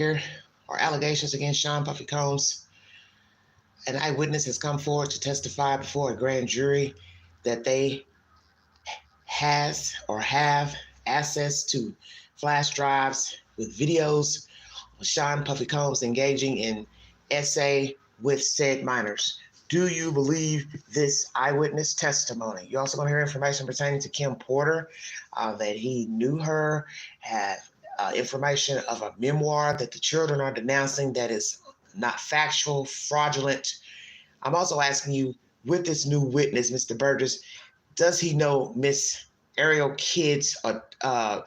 are allegations against Sean Puffy Combs. An eyewitness has come forward to testify before a grand jury that they have access to flash drives with videos of Sean Puffy Combs engaging in SA with said minors. Do you believe this eyewitness testimony? You're also going to hear information pertaining to Kim Porter, that he knew her, had information of a memoir that the children are denouncing that is not factual, fraudulent. I'm also asking you, with this new witness, Mr. Burgess, does he know Miss Ariel Kidd's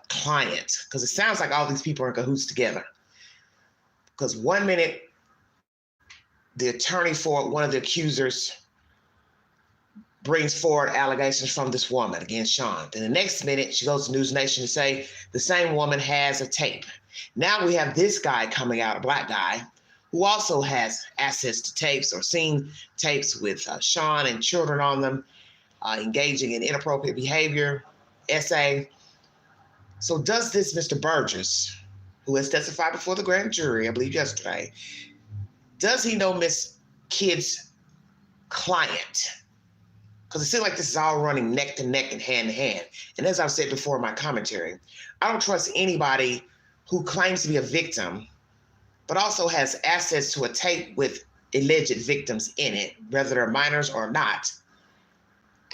client? Because it sounds like all these people are in cahoots together. Because 1 minute, the attorney for one of the accusers brings forward allegations from this woman against Sean. Then the next minute, she goes to News Nation to say the same woman has a tape. Now we have this guy coming out, a black guy, who also has access to tapes or seen tapes with Sean and children on them, engaging in inappropriate behavior, SA. So does this Mr. Burgess, who has testified before the grand jury, I believe yesterday, does he know Miss Kidd's client? Because it seems like this is all running neck to neck and hand to hand. And as I've said before in my commentary, I don't trust anybody who claims to be a victim, but also has access to a tape with alleged victims in it, whether they're minors or not,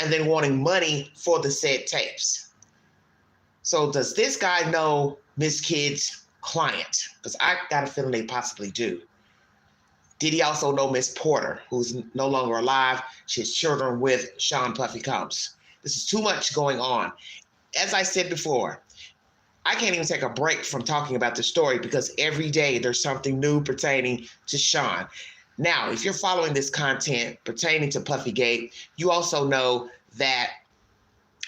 and then wanting money for the said tapes. So does this guy know Miss Kidd's client? Because I got a feeling they possibly do. Did he also know Miss Porter, who's no longer alive? She has children with Sean Puffy Combs. This is too much going on. As I said before, I can't even take a break from talking about this story because every day there's something new pertaining to Sean. Now, if you're following this content pertaining to Puffygate, you also know that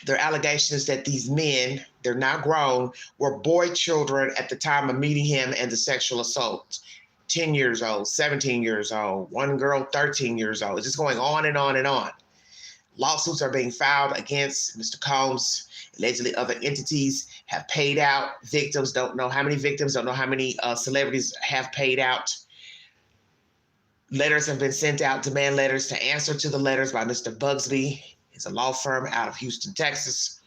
there are allegations that these men, they're now grown, were boy children at the time of meeting him and the sexual assault. 10 years old, 17 years old, one girl, 13 years old. It's just going on and on and on. Lawsuits are being filed against Mr. Combs. Allegedly, other entities have paid out. Victims don't know how many victims, don't know how many celebrities have paid out. Letters have been sent out, demand letters to answer to the letters by Mr. Bugsby. It's a law firm out of Houston, Texas.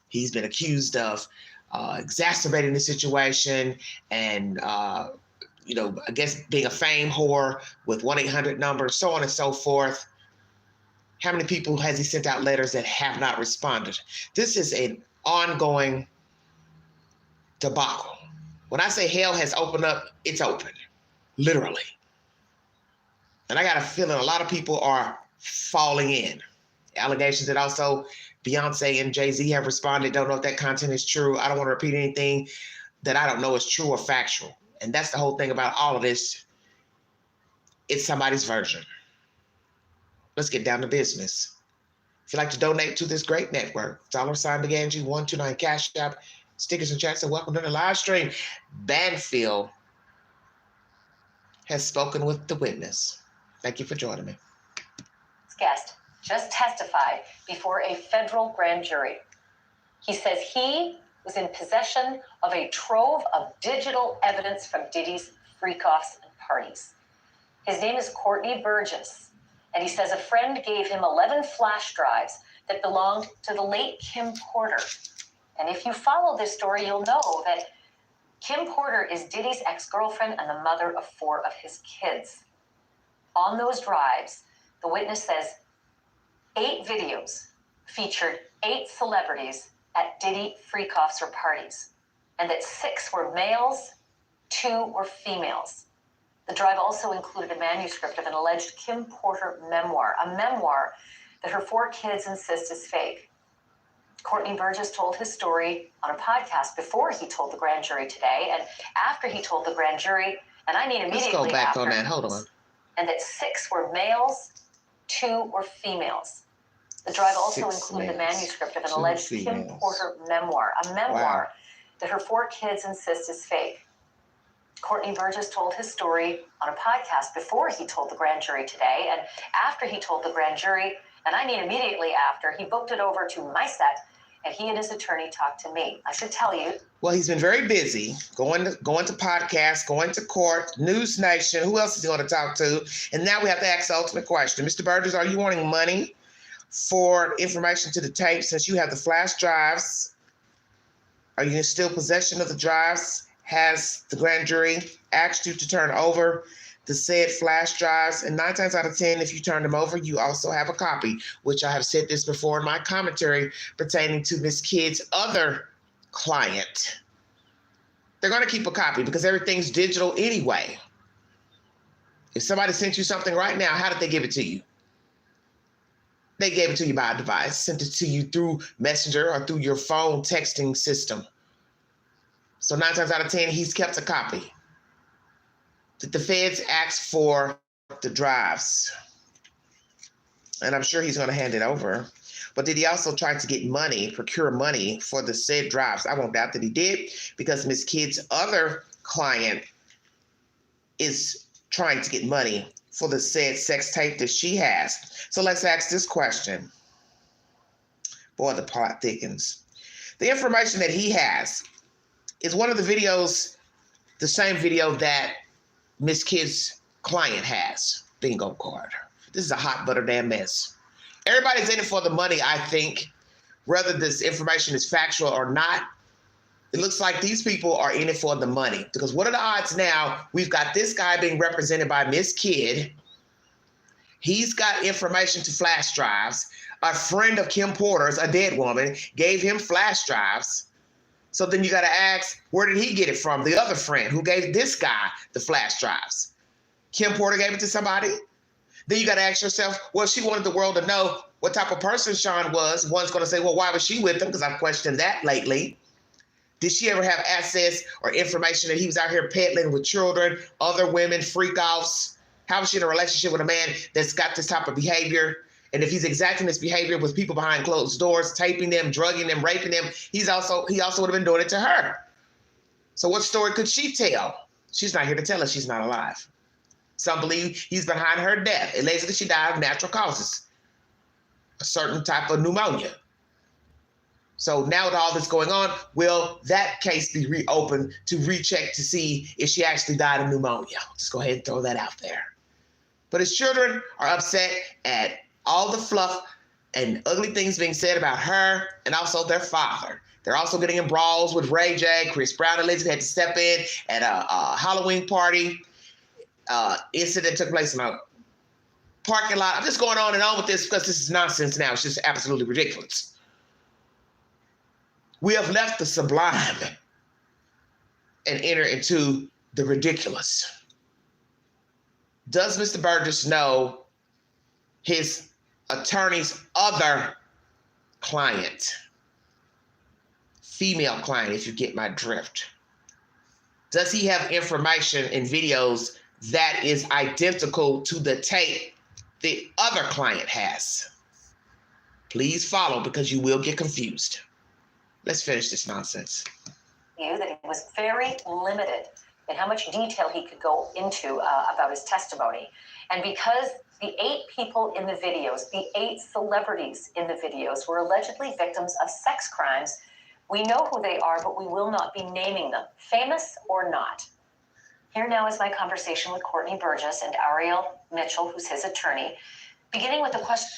He's been accused of exacerbating the situation and I guess being a fame whore with 1-800 numbers, so on and so forth. How many people has he sent out letters that have not responded? This is an ongoing debacle. When I say hell has opened up, it's open, literally. And I got a feeling a lot of people are falling in. Allegations that also Beyonce and Jay-Z have responded. Don't know if that content is true. I don't want to repeat anything that I don't know is true or factual. And that's the whole thing about all of this. It's somebody's version. Let's get down to business. If you'd like to donate to this great network, $BeganG129 Cash App, stickers and chats, and welcome to the live stream. Banfield has spoken with the witness. Thank you for joining me. Guest just testified before a federal grand jury. He says he was in possession of a trove of digital evidence from Diddy's freak-offs and parties. His name is Courtney Burgess, and he says a friend gave him 11 flash drives that belonged to the late Kim Porter. And if you follow this story, you'll know that Kim Porter is Diddy's ex-girlfriend and the mother of 4 of his kids. On those drives, the witness says 8 videos featured 8 celebrities at Diddy freak-offs or parties, and that 6 were males, 2 were females. The drive also included a manuscript of an alleged Kim Porter memoir, a memoir that her 4 kids insist is fake. Courtney Burgess told his story on a podcast before he told the grand jury today, and after he told the grand jury, and I mean immediately after. Let's go back on that, hold on. And that 6 were males, 2 were females. The drive also included a manuscript of an alleged Kim Porter memoir, a memoir that her 4 kids insist is fake. Courtney Burgess told his story on a podcast before he told the grand jury today, and after he told the grand jury, and I mean immediately after, he booked it over to my set and he and his attorney talked to me. I should tell you. Well, he's been very busy going to podcasts, going to court, News Nation. Who else is he going to talk to? And now we have to ask the ultimate question. Mr. Burgess, are you wanting money for information to the tape since you have the flash drives? Are you in still possession of the drives? Has the grand jury asked you to turn over the said flash drives? And 9 times out of 10, if you turn them over, you also have a copy, which I have said this before in my commentary pertaining to Miss Kidd's other client. They're going to keep a copy because everything's digital anyway. If somebody sent you something right now, how did they give it to you? They gave it to you by a device, sent it to you through Messenger or through your phone texting system. So 9 times out of 10, he's kept a copy. Did the feds ask for the drives? And I'm sure he's going to hand it over. But did he also try to get money, procure money for the said drives? I won't doubt that he did, because Miss Kidd's other client is trying to get money for the said sex tape that she has. So let's ask this question. Boy, the plot thickens. The information that he has is one of the videos, the same video that Miss Kidd's client has. Bingo card. This is a hot butter damn mess. Everybody's in it for the money, I think. Whether this information is factual or not, it looks like these people are in it for the money. Because what are the odds now? We've got this guy being represented by Miss Kidd. He's got information to flash drives. A friend of Kim Porter's, a dead woman, gave him flash drives. So then you got to ask, where did he get it from? The other friend who gave this guy the flash drives. Kim Porter gave it to somebody? Then you got to ask yourself, well, she wanted the world to know what type of person Sean was. One's going to say, well, why was she with him? Because I've questioned that lately. Did she ever have access or information that he was out here peddling with children, other women, freak-offs? How was she in a relationship with a man that's got this type of behavior? And if he's exacting this behavior with people behind closed doors, taping them, drugging them, raping them, he also would have been doing it to her. So what story could she tell? She's not here to tell us. She's not alive. Some believe he's behind her death. Allegedly, she died of natural causes, a certain type of pneumonia. So now with all this going on, will that case be reopened to recheck to see if she actually died of pneumonia? Just go ahead and throw that out there. But his children are upset at all the fluff and ugly things being said about her and also their father. They're also getting in brawls with Ray J. Chris Brown allegedly had to step in at a Halloween party. Incident took place in a parking lot. I'm just going on and on with this because this is nonsense now. It's just absolutely ridiculous. We have left the sublime and enter into the ridiculous. Does Mr. Burgess know his attorney's other client, female client, if you get my drift? Does he have information and videos that is identical to the tape the other client has? Please follow, because you will get confused. Let's finish this nonsense. That he was very limited in how much detail he could go into about his testimony. And because the 8 people in the videos, the 8 celebrities in the videos were allegedly victims of sex crimes, we know who they are, but we will not be naming them, famous or not. Here now is my conversation with Courtney Burgess and Ariel Mitchell, who's his attorney, beginning with the question.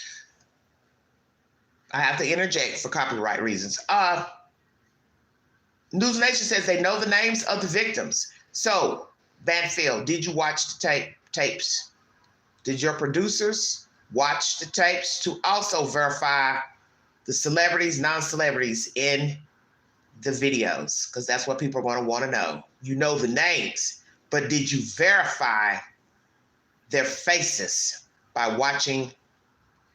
I have to interject for copyright reasons. News Nation says they know the names of the victims. So, Banfield, did you watch the tapes? Did your producers watch the tapes to also verify the celebrities, non-celebrities in the videos? Because that's what people are going to want to know. You know the names, but did you verify their faces by watching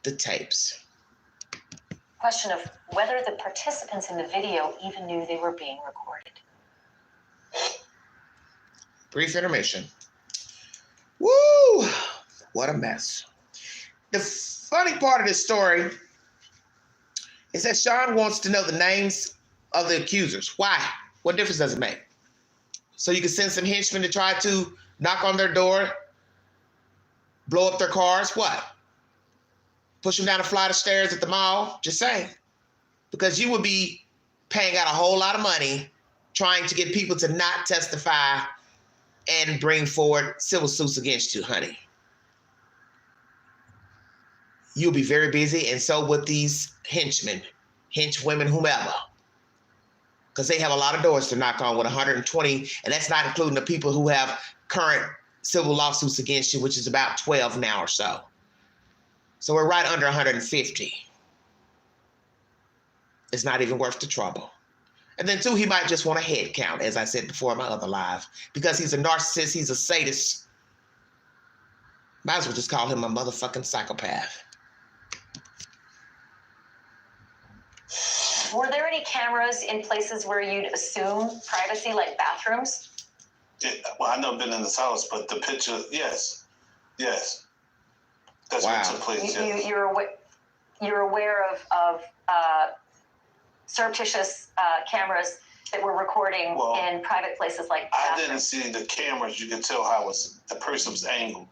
the tapes? Question of whether the participants in the video even knew they were being recorded. Brief intermission. Woo! What a mess. The funny part of this story is that Sean wants to know the names of the accusers. Why? What difference does it make? So you can send some henchmen to try to knock on their door, blow up their cars. What? Push them down a flight of stairs at the mall? Just saying. because you would be paying out a whole lot of money trying to get people to not testify and bring forward civil suits against you, honey. You'll be very busy, and so would these henchmen, henchwomen, whomever, because they have a lot of doors to knock on with 120, and that's not including the people who have current civil lawsuits against you, which is about 12 now or so. So we're right under 150. It's not even worth the trouble. And then two, he might just want a head count, as I said before in my other live, because he's a narcissist, he's a sadist. Might as well just call him a motherfucking psychopath. Were there any cameras in places where you'd assume privacy, like bathrooms? Well, I've never been in this house, but the picture, yes. That's wow. What took place. You're aware of surreptitious cameras that were recording in private places like bathrooms? I didn't see the cameras. You could tell how the person was angled.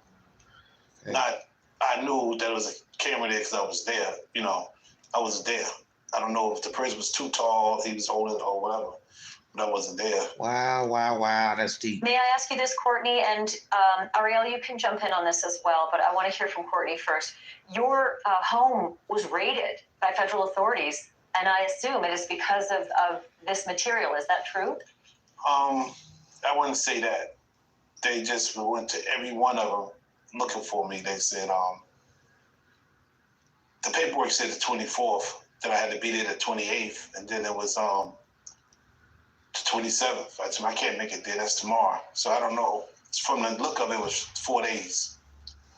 Okay. I knew there was a camera there because I was there. You know, I was there. I don't know if the person was too tall, he was holding it or whatever, but I wasn't there. Wow, that's deep. May I ask you this, Courtney? And Ariel, you can jump in on this as well, but I want to hear from Courtney first. Your home was raided by federal authorities, and I assume it is because of this material. Is that true? I wouldn't say that. They just went to every one of them looking for me. They said, the paperwork said the 24th. That I had to be there the 28th, and then it was the 27th. I said, I can't make it there. That's tomorrow. So I don't know. From the look of it, it was 4 days.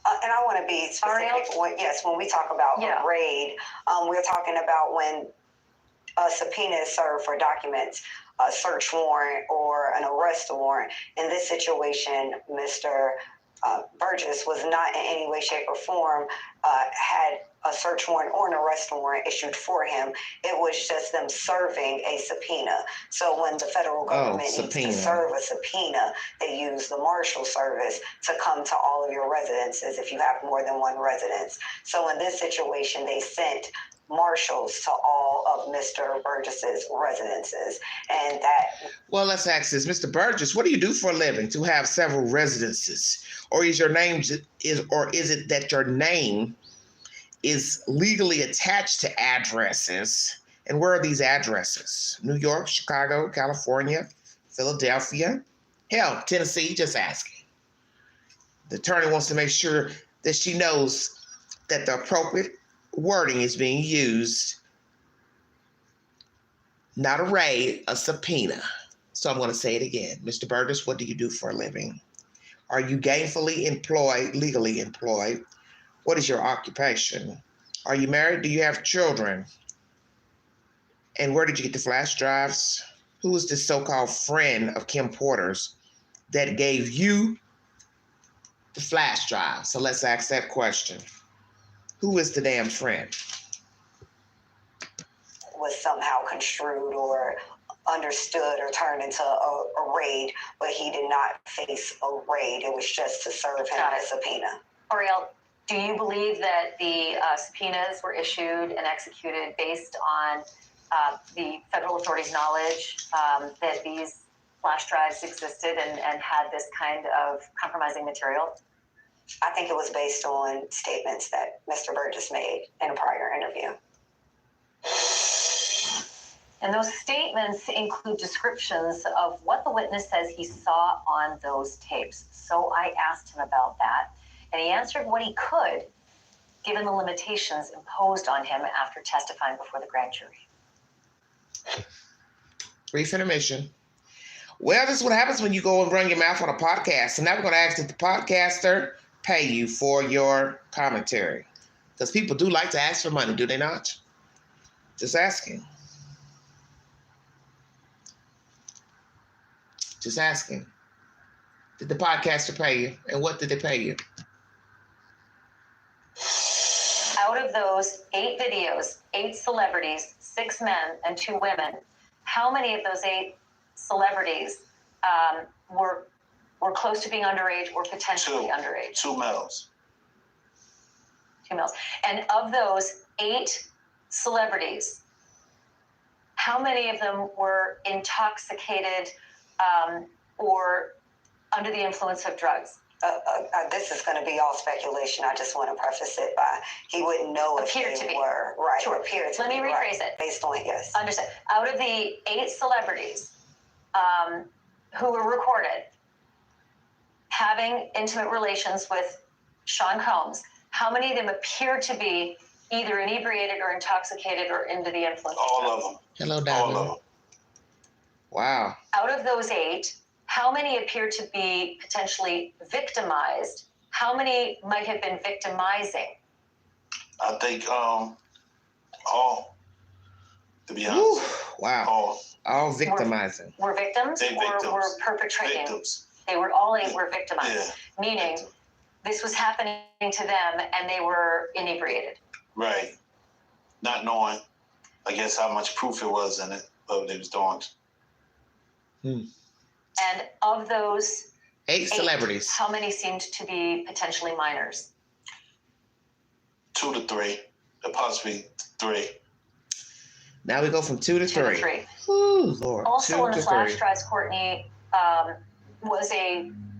And I want to be specific. When we talk about a raid, we're talking about when a subpoena is served for documents, a search warrant, or an arrest warrant. In this situation, Mr. Burgess was not in any way, shape, or form had a search warrant or an arrest warrant issued for him. It was just them serving a subpoena. So when the federal government needs to serve a subpoena, they use the Marshal Service to come to all of your residences if you have more than one residence. So in this situation, they sent marshals to all of Mr. Burgess's residences. And that... Well, let's ask this. Mr. Burgess, what do you do for a living to have several residences? Or is it that your name is legally attached to addresses? And where are these addresses? New York, Chicago, California, Philadelphia, hell, Tennessee, just asking. The attorney wants to make sure that she knows that the appropriate wording is being used. Not a raid, a subpoena. So I'm going to say it again. Mr. Burgess, what do you do for a living? Are you gainfully employed, legally employed? What is your occupation? Are you married? Do you have children? And where did you get the flash drives? Who is this so-called friend of Kim Porter's that gave you the flash drive? So let's ask that question. Who is the damn friend? Was somehow construed or understood or turned into a raid, but he did not face a raid. It was just to serve him a subpoena. Ariel, do you believe that the subpoenas were issued and executed based on the federal authorities' knowledge that these flash drives existed and had this kind of compromising material? I think it was based on statements that Mr. Burgess made in a prior interview. And those statements include descriptions of what the witness says he saw on those tapes. So I asked him about that, and he answered what he could, given the limitations imposed on him after testifying before the grand jury. Brief intermission. Well, this is what happens when you go and run your mouth on a podcast. And now we're going to ask that the podcaster pay you for your commentary. Because people do like to ask for money, do they not? Just asking. Just asking. Did the podcaster pay you? And what did they pay you? Out of those 8 videos, 8 celebrities, 6 men and 2 women, how many of those 8 celebrities were close to being underage or potentially underage? 2 males. 2 males. And of those 8 celebrities, how many of them were intoxicated or under the influence of drugs? This is going to be all speculation. I just want to preface it by he wouldn't know if Appear they to be. were right. Sure. Appear to Let be me rephrase right, it. based on yes. Understood. Out of the 8 celebrities who were recorded having intimate relations with Sean Combs, how many of them appear to be either inebriated or intoxicated or under the influence? All of them. Hello, All of Diamond. them. Wow. Out of those 8, how many appear to be potentially victimized? How many might have been victimizing? I think all. To be honest. Woo. Wow. All victimizing. Were victims They or victims. were perpetrating? Victims. They were all 8 were victimized, Yeah. meaning Victim. this was happening to them and they were inebriated. Right. Not knowing, I guess, how much proof it was in it, but what they was doing. And of those 8 celebrities. how many seemed to be potentially minors? 2 to 3, possibly 3. Now we go from 2 to 2 to 3. 3. Ooh, Lord. Also 2 in to the flash 3. drives, Courtney, was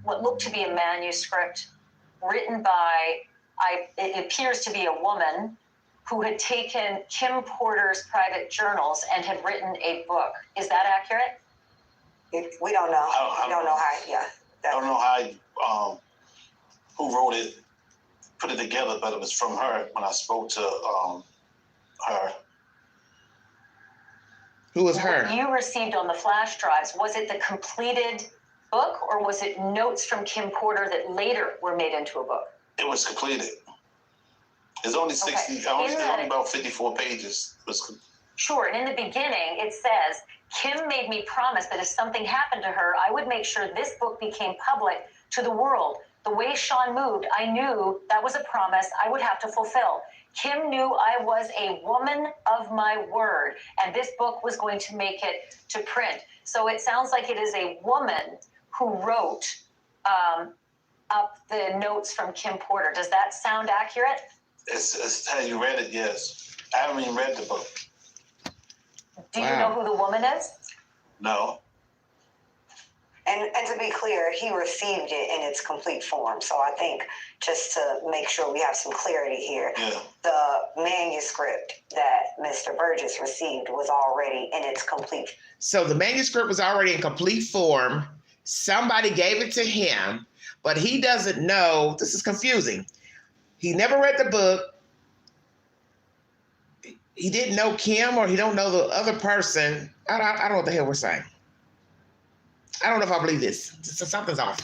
what looked to be a manuscript written by, it appears to be a woman who had taken Kim Porter's private journals and had written a book. Is that accurate? We don't know. I We don't know how. Yeah. I don't know how who wrote it, put it together, but it was from her when I spoke to her. Who was her? What you received on the flash drives, was it the completed book or was it notes from Kim Porter that later were made into a book? It was completed. It's only 60, Okay. only about 54 pages. Sure, and in the beginning, it says, Kim made me promise that if something happened to her, I would make sure this book became public to the world. The way Sean moved, I knew that was a promise I would have to fulfill. Kim knew I was a woman of my word, and this book was going to make it to print. So it sounds like it is a woman who wrote up the notes from Kim Porter. Does that sound accurate? It's how you read it, yes. I haven't even read the book. Do you know who the woman is? No. And to be clear, he received it in its complete form. So I think just to make sure we have some clarity here, the manuscript that Mr. Burgess received was already in its complete. So the manuscript was already in complete form. Somebody gave it to him, but he doesn't know. This is confusing. He never read the book. He didn't know Kim, or he don't know the other person. I don't know what the hell we're saying. I don't know if I believe this. Something's off.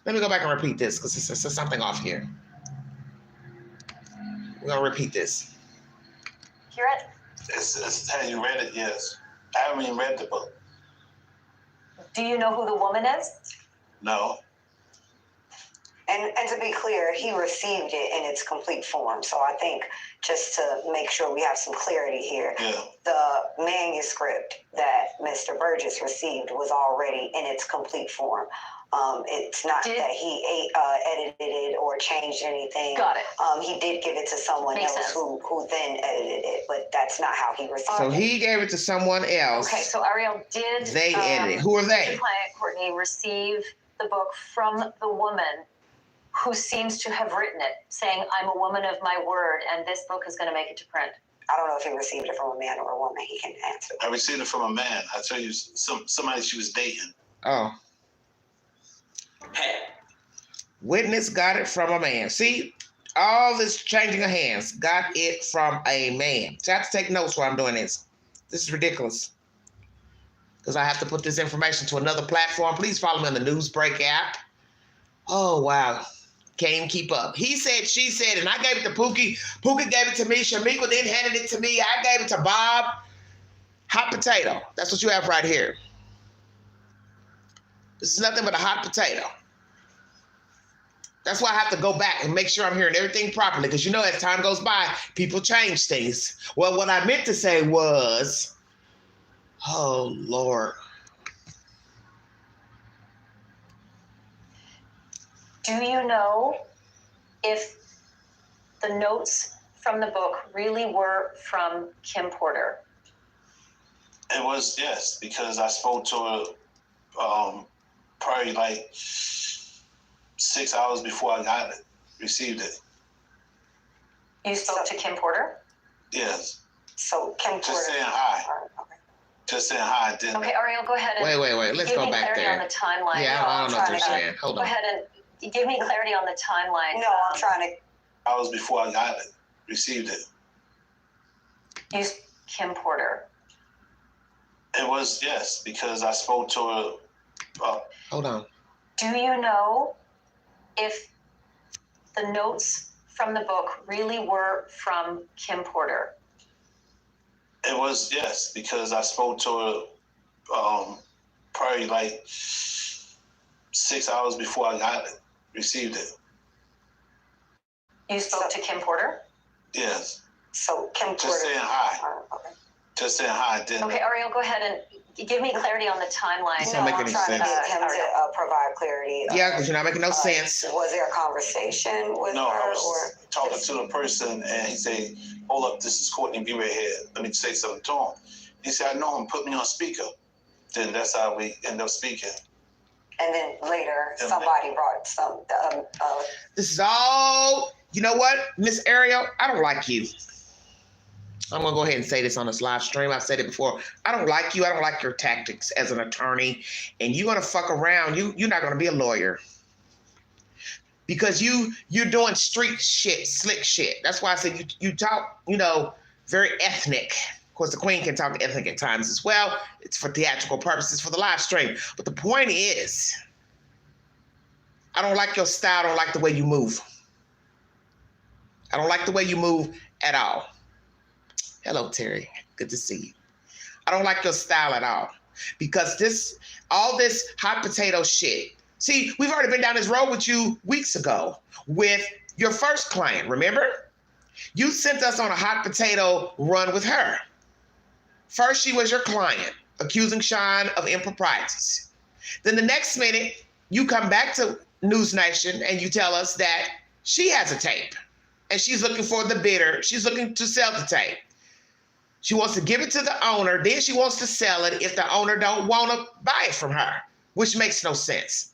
Let me go back and repeat this because there's something off here. We're going to repeat this. Hear it? It's how you read it, yes. I haven't even read the book. Do you know who the woman is? No. And to be clear, he received it in its complete form. So I think just to make sure we have some clarity here, the manuscript that Mr. Burgess received was already in its complete form. It's not that he edited it or changed anything. Got it. He did give it to someone else who then edited it, but that's not how he received it. So he gave it to someone else. Okay, so Ariel, did they edit it? Who are they? Your client, Courtney, receive the book from the woman who seems to have written it, saying, I'm a woman of my word, and this book is going to make it to print? I don't know if he received it from a man or a woman. He can answer. I received it from a man. I tell you, somebody she was dating. Oh. Hey. Witness got it from a man. See, all this changing of hands, got it from a man. So I have to take notes while I'm doing this. This is ridiculous. Because I have to put this information to another platform. Please follow me on the Newsbreak app. Oh, wow. Can't even keep up. He said, she said, and I gave it to Pookie. Pookie gave it to me. Shamika then handed it to me. I gave it to Bob. Hot potato. That's what you have right here. This is nothing but a hot potato. That's why I have to go back and make sure I'm hearing everything properly. Because you know, as time goes by, people change things. Well, what I meant to say was, oh, Lord. Do you know if the notes from the book really were from Kim Porter? It was, yes, because I spoke to her probably like 6 hours before I got it, received it. You spoke to Kim Porter? Yes. So Kim Porter. Just saying hi. Okay. Just saying hi. Didn't Okay, Ariel, go ahead and Wait. Let's go back there. Give me clarity on the timeline. Yeah, I don't know what you're saying. Hold on. Go ahead and give me clarity on the timeline. No, I'm trying to. hours before I got it, received it. Use Kim Porter. It was, yes, because I spoke to her. Hold on. Do you know if the notes from the book really were from Kim Porter? It was, yes, because I spoke to her probably like 6 hours before I got it, received it. You spoke to Kim Porter? Yes. So Kim Porter. Just saying hi. Okay. Just saying hi. Didn't. Okay, Ariel, go ahead and give me clarity on the timeline. It's No, not making I'm any trying to sense. get him to provide clarity. Yeah, because you're not making no sense. Was there a conversation with No, her? I was talking to the person, and he said, "Hold up, this is Courtney. Be right here. Let me say something to him." He said, "I know him. Put me on speaker." Then that's how we end up speaking. And then later, somebody brought some. This is all, you know what, Miss Ariel? I don't like you. I'm going to go ahead and say this on this live stream. I've said it before. I don't like you. I don't like your tactics as an attorney. And you're going to fuck around. You're not going to be a lawyer. Because you're doing street shit, slick shit. That's why I said you talk, very ethnic. Of course, the Queen can talk ethnic at times as well. It's for theatrical purposes for the live stream. But the point is, I don't like your style. I don't like the way you move. I don't like the way you move at all. Hello, Terry. Good to see you. I don't like your style at all. Because all this hot potato shit. See, we've already been down this road with you weeks ago with your first client, remember? You sent us on a hot potato run with her. First, she was your client, accusing Sean of improprieties. Then the next minute, you come back to News Nation and you tell us that she has a tape and she's looking for the bidder. She's looking to sell the tape. She wants to give it to the owner. Then she wants to sell it if the owner don't want to buy it from her, which makes no sense.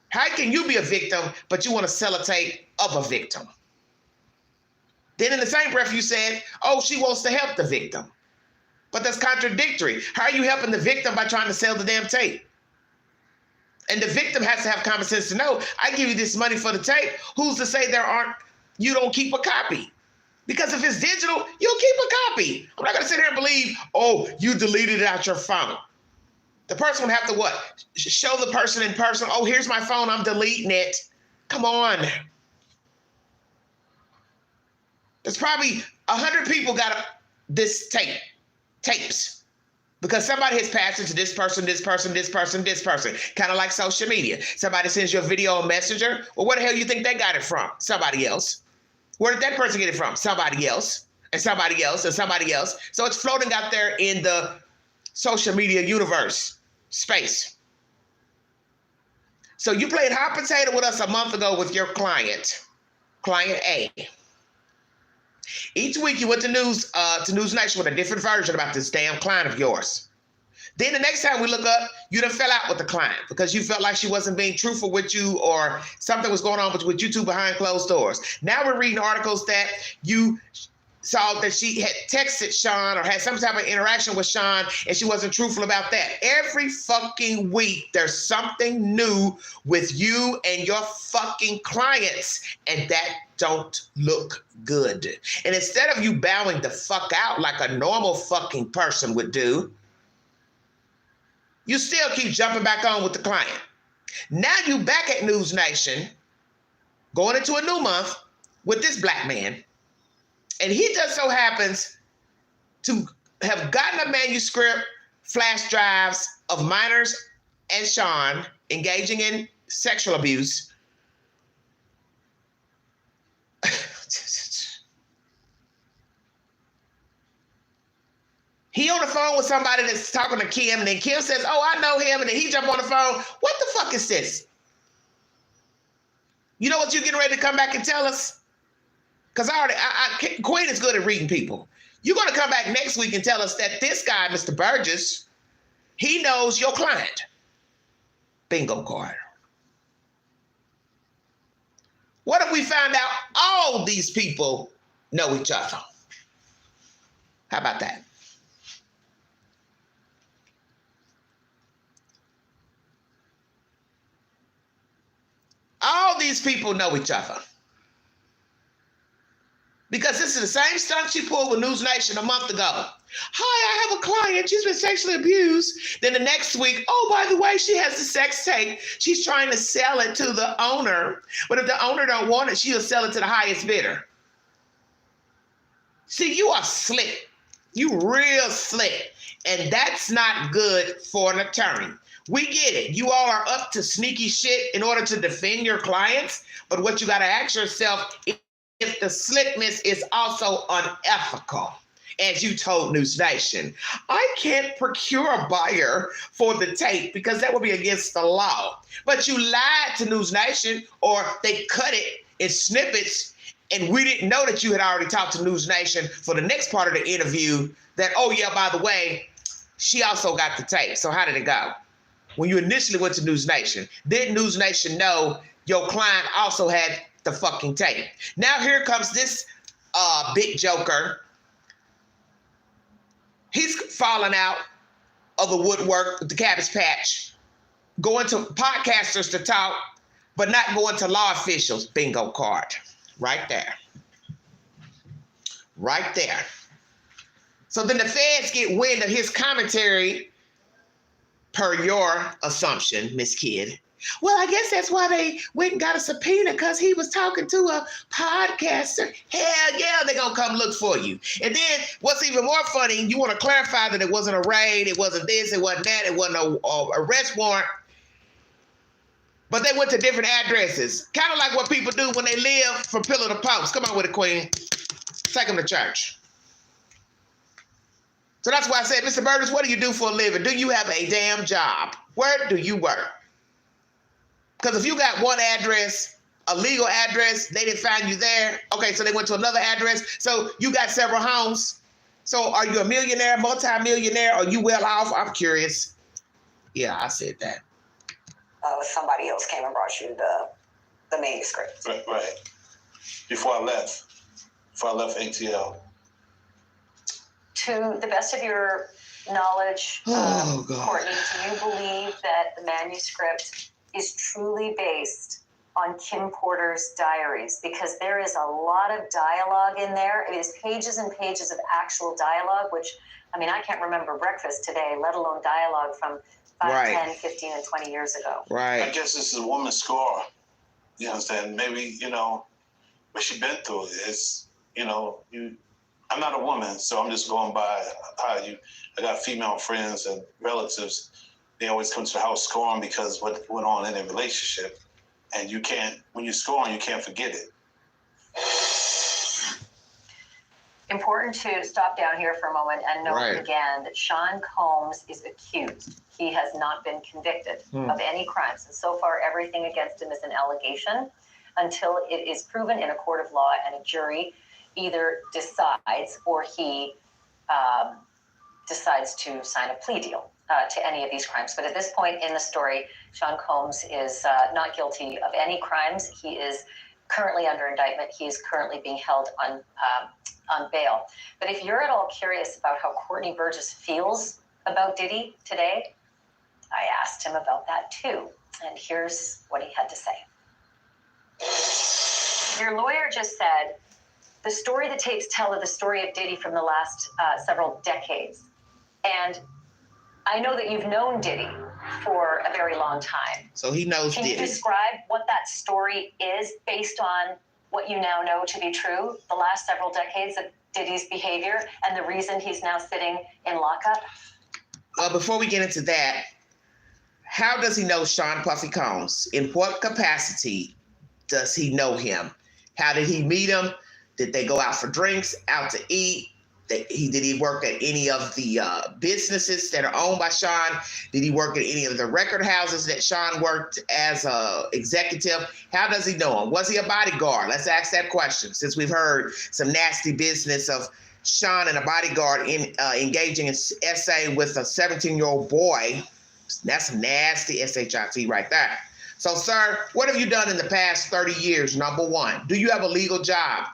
How can you be a victim, but you want to sell a tape of a victim? Then in the same breath, you said, oh, she wants to help the victim. But that's contradictory. How are you helping the victim by trying to sell the damn tape? And the victim has to have common sense to know, I give you this money for the tape. Who's to say you don't keep a copy? Because if it's digital, you'll keep a copy. I'm not going to sit here and believe, oh, you deleted it out your phone. The person would have to what? Show the person in person, oh, here's my phone, I'm deleting it. Come on. There's probably 100 people got this tapes. Because somebody has passed it to this person, this person, this person, this person. Kind of like social media. Somebody sends you a video on Messenger. Well, where the hell do you think they got it from? Somebody else. Where did that person get it from? Somebody else. And somebody else. And somebody else. So it's floating out there in the social media universe space. So you played hot potato with us a month ago with your client A. Each week you went to News Nation with a different version about this damn client of yours. Then the next time we look up, you done fell out with the client because you felt like she wasn't being truthful with you or something was going on with you two behind closed doors. Now we're reading articles that you saw that she had texted Sean or had some type of interaction with Sean and she wasn't truthful about that. Every fucking week, there's something new with you and your fucking clients, and that don't look good. And instead of you bowing the fuck out like a normal fucking person would do, you still keep jumping back on with the client. Now you back at News Nation, going into a new month with this black man. And he just so happens to have gotten a manuscript, flash drives of minors and Sean engaging in sexual abuse. He on the phone with somebody that's talking to Kim, and then Kim says, oh, I know him, and then he jump on the phone. What the fuck is this? You know what you're getting ready to come back and tell us? Because Queen is good at reading people. You're going to come back next week and tell us that this guy, Mr. Burgess, he knows your client. Bingo card. What if we found out all these people know each other? How about that? All these people know each other. Because this is the same stunt she pulled with News Nation a month ago. Hi, I have a client. She's been sexually abused. Then the next week, oh, by the way, she has the sex tape. She's trying to sell it to the owner. But if the owner don't want it, she'll sell it to the highest bidder. See, you are slick. You real slick. And that's not good for an attorney. We get it. You all are up to sneaky shit in order to defend your clients. But what you got to ask yourself is, if the slickness is also unethical, as you told News Nation. I can't procure a buyer for the tape because that would be against the law. But you lied to News Nation, or they cut it in snippets, and we didn't know that you had already talked to News Nation for the next part of the interview that, oh yeah, by the way, she also got the tape. So how did it go? When you initially went to News Nation, did News Nation know your client also had the fucking tape? Now here comes this big joker. He's falling out of the woodwork with the Cabbage Patch, going to podcasters to talk, but not going to law officials. Bingo card. Right there. Right there. So then the feds get wind of his commentary, per your assumption, Miss Kidd. Well, I guess that's why they went and got a subpoena, because he was talking to a podcaster. Hell yeah, they're going to come look for you. And then what's even more funny, you want to clarify that it wasn't a raid, it wasn't this, it wasn't that, it wasn't a arrest warrant. But they went to different addresses. Kind of like what people do when they live from pillar to post. Come on with it, Queen. Take them to church. So that's why I said, Mr. Burgess, what do you do for a living? Do you have a damn job? Where do you work? Because if you got one address, a legal address, they didn't find you there. Okay, so they went to another address. So you got several homes. So are you a millionaire, multi-millionaire? Are you well off? I'm curious. Yeah, I said that. Somebody else came and brought you the manuscript. Right. Before I left ATL. To the best of your knowledge, Courtney, do you believe that the manuscript is truly based on Kim Porter's diaries? Because there is a lot of dialogue in there. It is pages and pages of actual dialogue, which, I mean, I can't remember breakfast today, let alone dialogue from 5, 10, 15, and 20 years ago. Right. I guess this is a woman's score. You understand? Maybe, what she's been through is, I'm not a woman, so I'm just going by I got female friends and relatives. They always come to the house scoring because what went on in their relationship. And when you're scoring, you can't forget it. Important to stop down here for a moment and note again that Sean Combs is accused. He has not been convicted of any crimes. And so far, everything against him is an allegation until it is proven in a court of law and a jury either decides or he decides to sign a plea deal to any of these crimes. But at this point in the story, Sean Combs is not guilty of any crimes. He is currently under indictment. He is currently being held on bail. But if you're at all curious about how Courtney Burgess feels about Diddy today, I asked him about that too. And here's what he had to say. Your lawyer just said, the story the tapes tell is the story of Diddy from the last several decades. And I know that you've known Diddy for a very long time. So he knows Diddy. Can you describe what that story is based on what you now know to be true, the last several decades of Diddy's behavior and the reason he's now sitting in lockup? Before we get into that, how does he know Sean Puffy Combs? In what capacity does he know him? How did he meet him? Did they go out for drinks, out to eat? Did he work at any of the businesses that are owned by Sean? Did he work at any of the record houses that Sean worked as an executive? How does he know him? Was he a bodyguard? Let's ask that question, since we've heard some nasty business of Sean and a bodyguard engaging in SA with a 17-year-old boy. That's nasty SHIT right there. So, sir, what have you done in the past 30 years? Number one, do you have a legal job?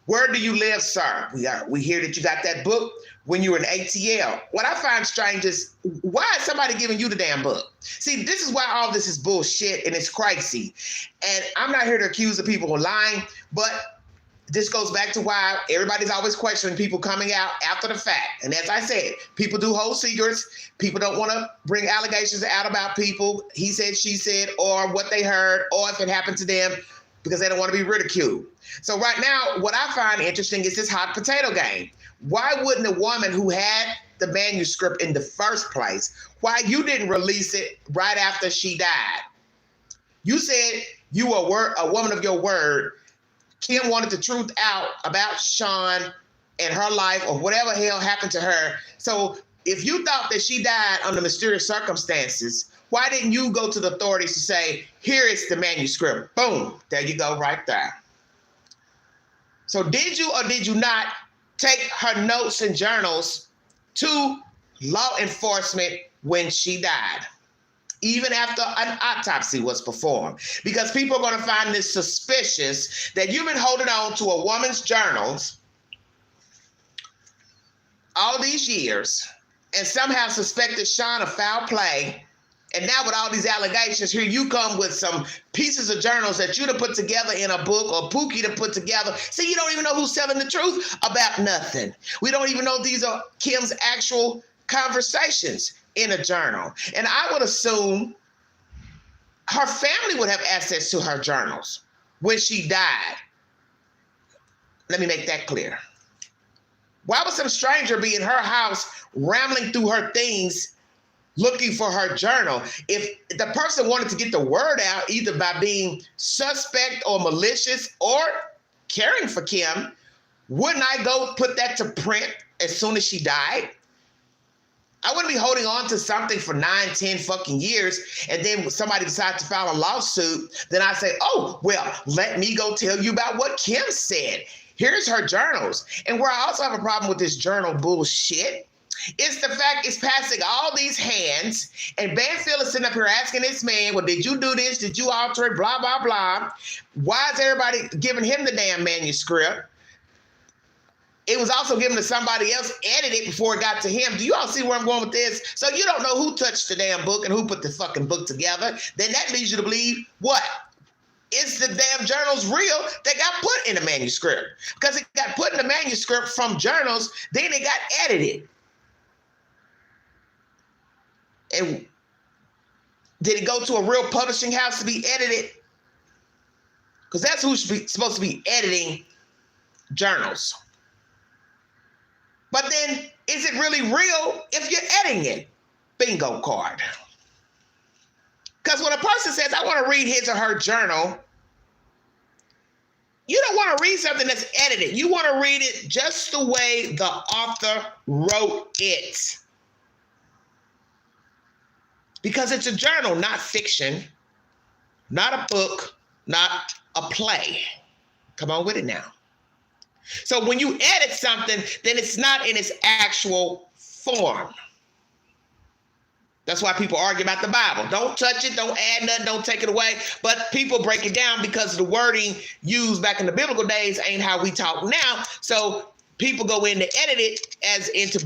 Where do you live, sir? We hear that you got that book when you were in ATL. What I find strange is, why is somebody giving you the damn book? See, this is why all this is bullshit and it's crazy. And I'm not here to accuse the people of lying, but this goes back to why everybody's always questioning people coming out after the fact. And as I said, people do hold secrets. People don't want to bring allegations out about people, he said, she said, or what they heard, or if it happened to them, because they don't want to be ridiculed. So right now, what I find interesting is this hot potato game. Why wouldn't a woman who had the manuscript in the first place, why you didn't release it right after she died? You said you were a woman of your word. Kim wanted the truth out about Sean and her life or whatever hell happened to her. So if you thought that she died under mysterious circumstances, why didn't you go to the authorities to say, here is the manuscript? Boom, there you go right there. So did you or did you not take her notes and journals to law enforcement when she died, even after an autopsy was performed? Because people are going to find this suspicious that you've been holding on to a woman's journals all these years and somehow suspected Sean of foul play. And now with all these allegations, here you come with some pieces of journals that you'd have put together in a book or Pookie to put together. See, you don't even know who's telling the truth about nothing. We don't even know these are Kim's actual conversations in a journal. And I would assume her family would have access to her journals when she died. Let me make that clear. Why would some stranger be in her house rambling through her things looking for her journal? If the person wanted to get the word out, either by being suspect or malicious or caring for Kim, wouldn't I go put that to print as soon as she died? I wouldn't be holding on to something for 9, 10 fucking years, and then somebody decides to file a lawsuit, then I say, oh, well, let me go tell you about what Kim said. Here's her journals. And where I also have a problem with this journal bullshit is the fact it's passing all these hands, and Banfield is sitting up here asking this man, well, did you do this? Did you alter it? Blah, blah, blah. Why is everybody giving him the damn manuscript? It was also given to somebody else, edited before it got to him. Do you all see where I'm going with this? So you don't know who touched the damn book and who put the fucking book together. Then that leads you to believe what? Is the damn journals real that got put in the manuscript? Because it got put in the manuscript from journals, then it got edited. And did it go to a real publishing house to be edited? Because that's who's supposed to be editing journals. But then, is it really real if you're editing it? Bingo card. Because when a person says, I want to read his or her journal, you don't want to read something that's edited. You want to read it just the way the author wrote it. Because it's a journal, not fiction, not a book, not a play. Come on with it now. So when you edit something, then it's not in its actual form. That's why people argue about the Bible. Don't touch it, don't add nothing, don't take it away. But people break it down because the wording used back in the biblical days ain't how we talk now. So people go in to edit it as into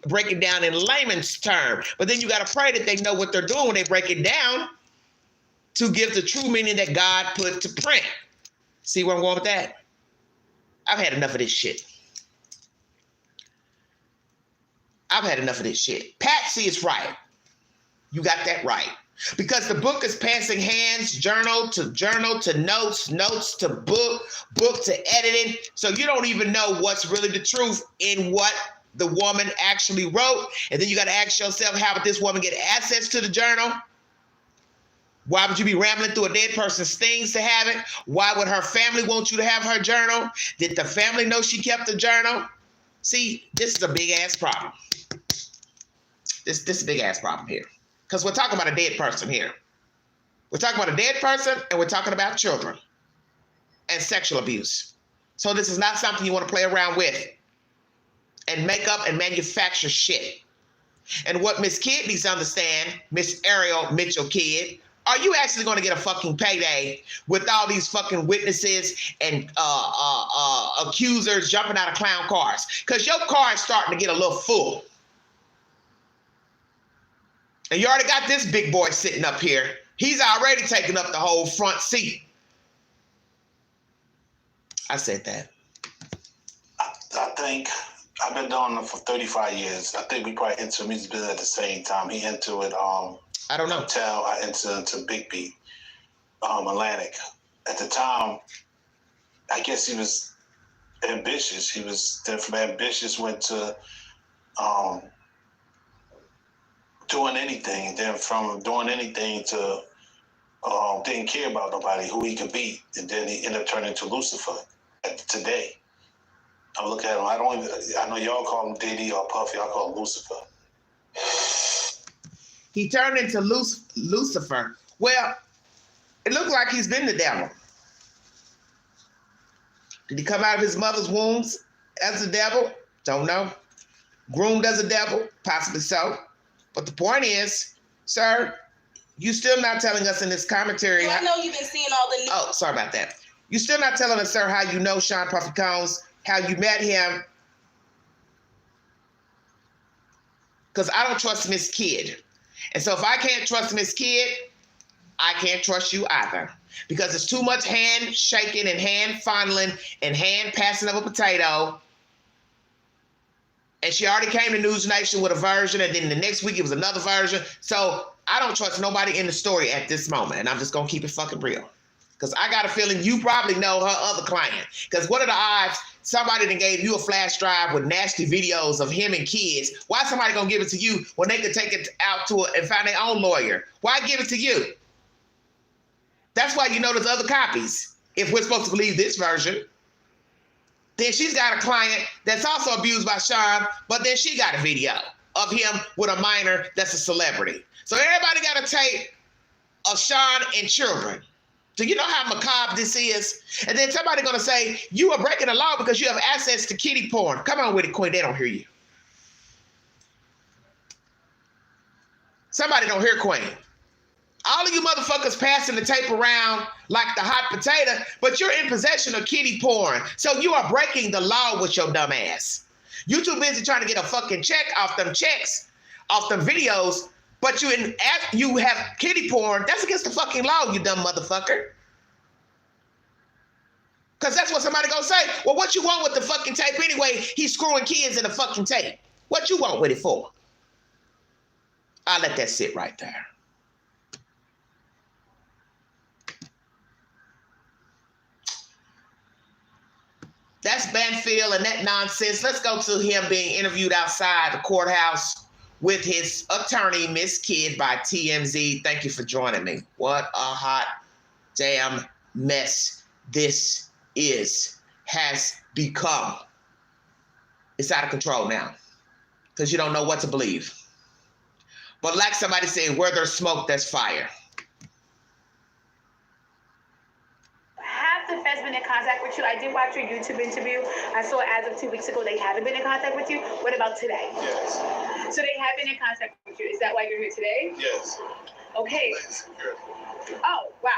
break it down in layman's term. But then you got to pray that they know what they're doing when they break it down to give the true meaning that God put to print. See where I'm going with that? I've had enough of this shit. I've had enough of this shit. Patsy is right. You got that right. Because the book is passing hands, journal to notes, notes to book, book to editing. So you don't even know what's really the truth in what the woman actually wrote. And then you got to ask yourself, how would this woman get access to the journal? Why would you be rambling through a dead person's things to have it? Why would her family want you to have her journal? Did the family know she kept the journal? See, this is a big ass problem. This is a big ass problem here. Because we're talking about a dead person here. We're talking about a dead person, and we're talking about children and sexual abuse. So this is not something you want to play around with. and make up and manufacture shit. And what Miss Kidd needs to understand, Miss Ariel Mitchell Kidd, are you actually going to get a fucking payday with all these fucking witnesses and accusers jumping out of clown cars? Because your car is starting to get a little full. And you already got this big boy sitting up here. He's already taking up the whole front seat. I said that. I think I've been doing it for 35 years. I think we probably entered music business at the same time. He entered with I don't know. Hotel. I entered into Big Beat, Atlantic. At the time, I guess he was ambitious. He was then from ambitious went to doing anything. And then from doing anything to didn't care about nobody, who he could beat. And then he ended up turning into Lucifer today. I look at him, I know y'all call him Diddy or Puffy, I call him Lucifer. He turned into Lucifer. Well, it looks like he's been the devil. Did he come out of his mother's wombs as a devil? Don't know. Groomed as a devil? Possibly so. But the point is, sir, you still not telling us in this commentary. I know you've been seeing all the news. Oh, sorry about that. You still not telling us, sir, how you know Sean Puffy Combs, how you met him. Because I don't trust Miss Kidd. And so if I can't trust Miss Kidd, I can't trust you either. Because there's too much hand shaking and hand fondling and hand passing of a potato. And she already came to News Nation with a version, and then the next week it was another version. So I don't trust nobody in the story at this moment. And I'm just going to keep it fucking real. Because I got a feeling you probably know her other client. Because what are the odds somebody that gave you a flash drive with nasty videos of him and kids? Why somebody going to give it to you when they could take it out to and find their own lawyer? Why give it to you? That's why you know there's other copies. If we're supposed to believe this version. Then she's got a client that's also abused by Sean, but then she got a video of him with a minor that's a celebrity. So everybody got a tape of Sean and children. Do you know how macabre this is? And then somebody gonna say, you are breaking the law because you have access to kiddie porn. Come on with it, Queen, they don't hear you. Somebody don't hear Queen. All of you motherfuckers passing the tape around like the hot potato, but you're in possession of kiddie porn. So you are breaking the law with your dumb ass. You too busy trying to get a fucking check off them checks, off them videos, but you have kiddie porn. That's against the fucking law, you dumb motherfucker. Because that's what somebody gonna say. Well, what you want with the fucking tape anyway? He's screwing kids in the fucking tape. What you want with it for? I'll let that sit right there. That's Banfield and that nonsense. Let's go to him being interviewed outside the courthouse with his attorney, Miss Kidd, by TMZ. Thank you for joining me. What a hot damn mess this has become. It's out of control now because you don't know what to believe. But like somebody said, where there's smoke, there's fire. The Fed's been in contact with you. I did watch your YouTube interview. I saw as of 2 weeks ago they haven't been in contact with you. What about today? Yes. So they have been in contact with you. Is that why you're here today? Yes. Okay. Oh, wow.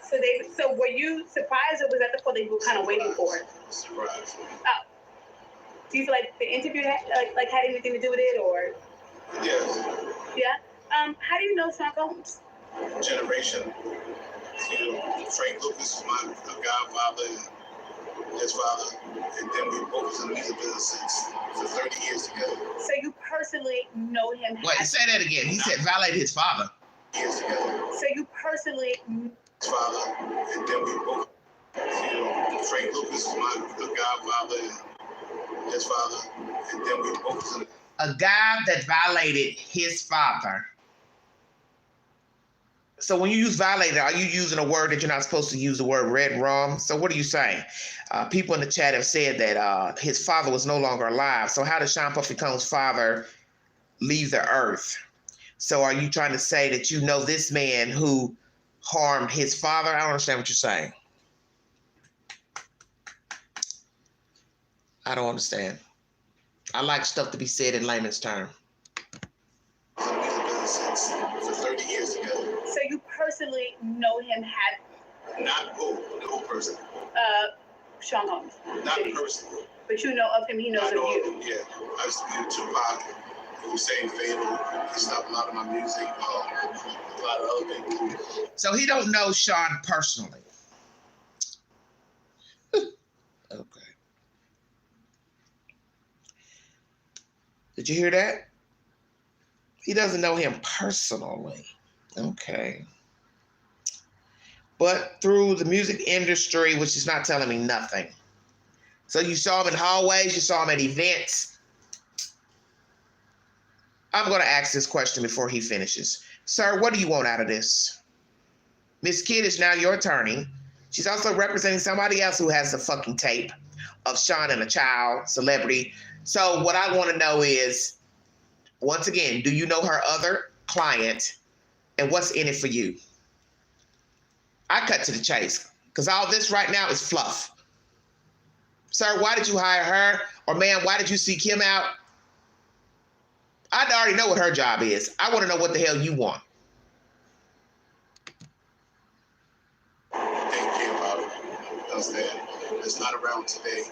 So were you surprised, or was that the call that you were kind of waiting for? Surprised. Oh. Do you feel like the interview had anything to do with it, or? Yes. Yeah. How do you know Sean Combs? Generation. Frank Lucas was my godfather and his father, and then we both was in the music business for 30 years together. So you personally know him? Wait, say that again. He said violated his father. Years together. So you personally his father, and then we both. Frank Lucas was my godfather and his father, and then we both was in a guy that violated his father. So when you use violated, are you using a word that you're not supposed to use, the word red rum? So what are you saying? People in the chat have said that his father was no longer alive. So how did Sean Puffy Combs' father leave the earth? So are you trying to say that you know this man who harmed his father? I don't understand what you're saying. I don't understand. I like stuff to be said in layman's term. We've been in the music business for 30 years together. So you personally know him, Not the whole person. Sean Holmes. Not personally. But you know of him, he knows of you. Yeah. I used to be with Tupac, Hussein Fatal. He stopped a lot of my music, a lot of other people. So he don't know Sean personally. Okay. Did you hear that? He doesn't know him personally. Okay. But through the music industry, which is not telling me nothing. So you saw him in hallways, you saw him at events. I'm going to ask this question before he finishes. Sir, what do you want out of this? Miss Kidd is now your attorney. She's also representing somebody else who has the fucking tape of Sean and a child, celebrity. So what I want to know is, once again, do you know her other client and what's in it for you? I cut to the chase because all this right now is fluff. Sir, why did you hire her? Or ma'am, why did you seek him out? I already know what her job is. I want to know what the hell you want. Didn't care about it. Understand? It's not around today.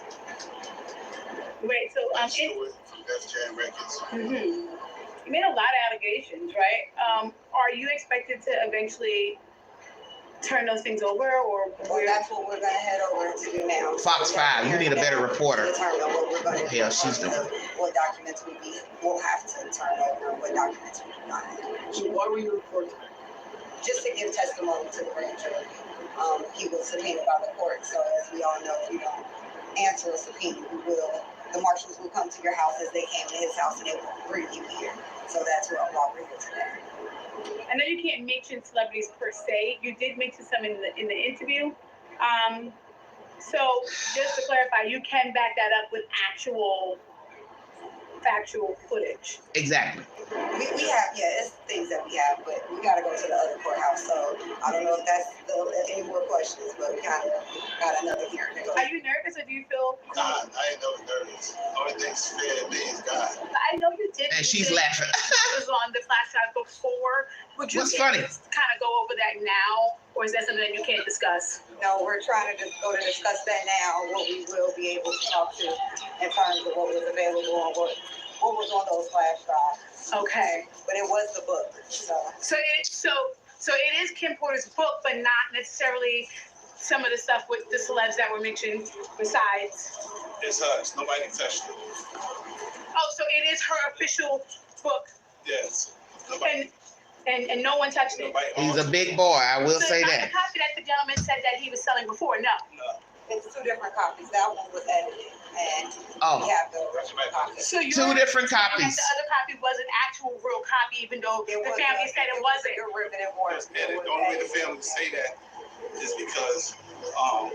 Wait, so From Def Jam Records. You made a lot of allegations, right? Are you expected to eventually turn those things over, or Well, that's what we're gonna head over to do now. Fox 5, you need a better reporter. Determine what we're gonna do. Hell, she's doing. What documents we'll have to turn over, and what documents we do not have. So why were you reporting? Just to give testimony to the grand jury. He was subpoenaed by the court, so as we all know, if you don't answer a subpoena, the marshals will come to your house as they came to his house and they will bring you here. So that's why we're here today. I know you can't mention celebrities per se. You did mention some in the interview. So just to clarify, you can back that up with actual factual footage. Exactly. We have, it's things that we have, but we got to go to the other courthouse. So I don't know if that's any more questions, but we kind of got another hearing to go. Are you nervous or do you feel? Nah, I ain't never nervous. Only thing's fair to me is God. I know you did. And she's laughing. It was on the flash drive before. Would you What's funny? kind of go over that now, or is that something that you can't discuss? No, we're trying to just go to discuss that now, what we will be able to talk to in terms of what was available and what was on those flash drives. Okay. But it was the book, so. So it is Kim Porter's book, but not necessarily some of the stuff with the celebs that were mentioned besides. It's hers. Nobody touched it. Oh, so it is her official book. Yes. And no one touched it. He's a big boy, I will say not that. the copy that the gentleman said that he was selling before, no. It's two different copies. That one was edited, and Oh. we have the original copy. So you're Two different saying copies. that the other copy was an actual real copy, even though the family said it wasn't. Derivative work. The only way the family say that is because I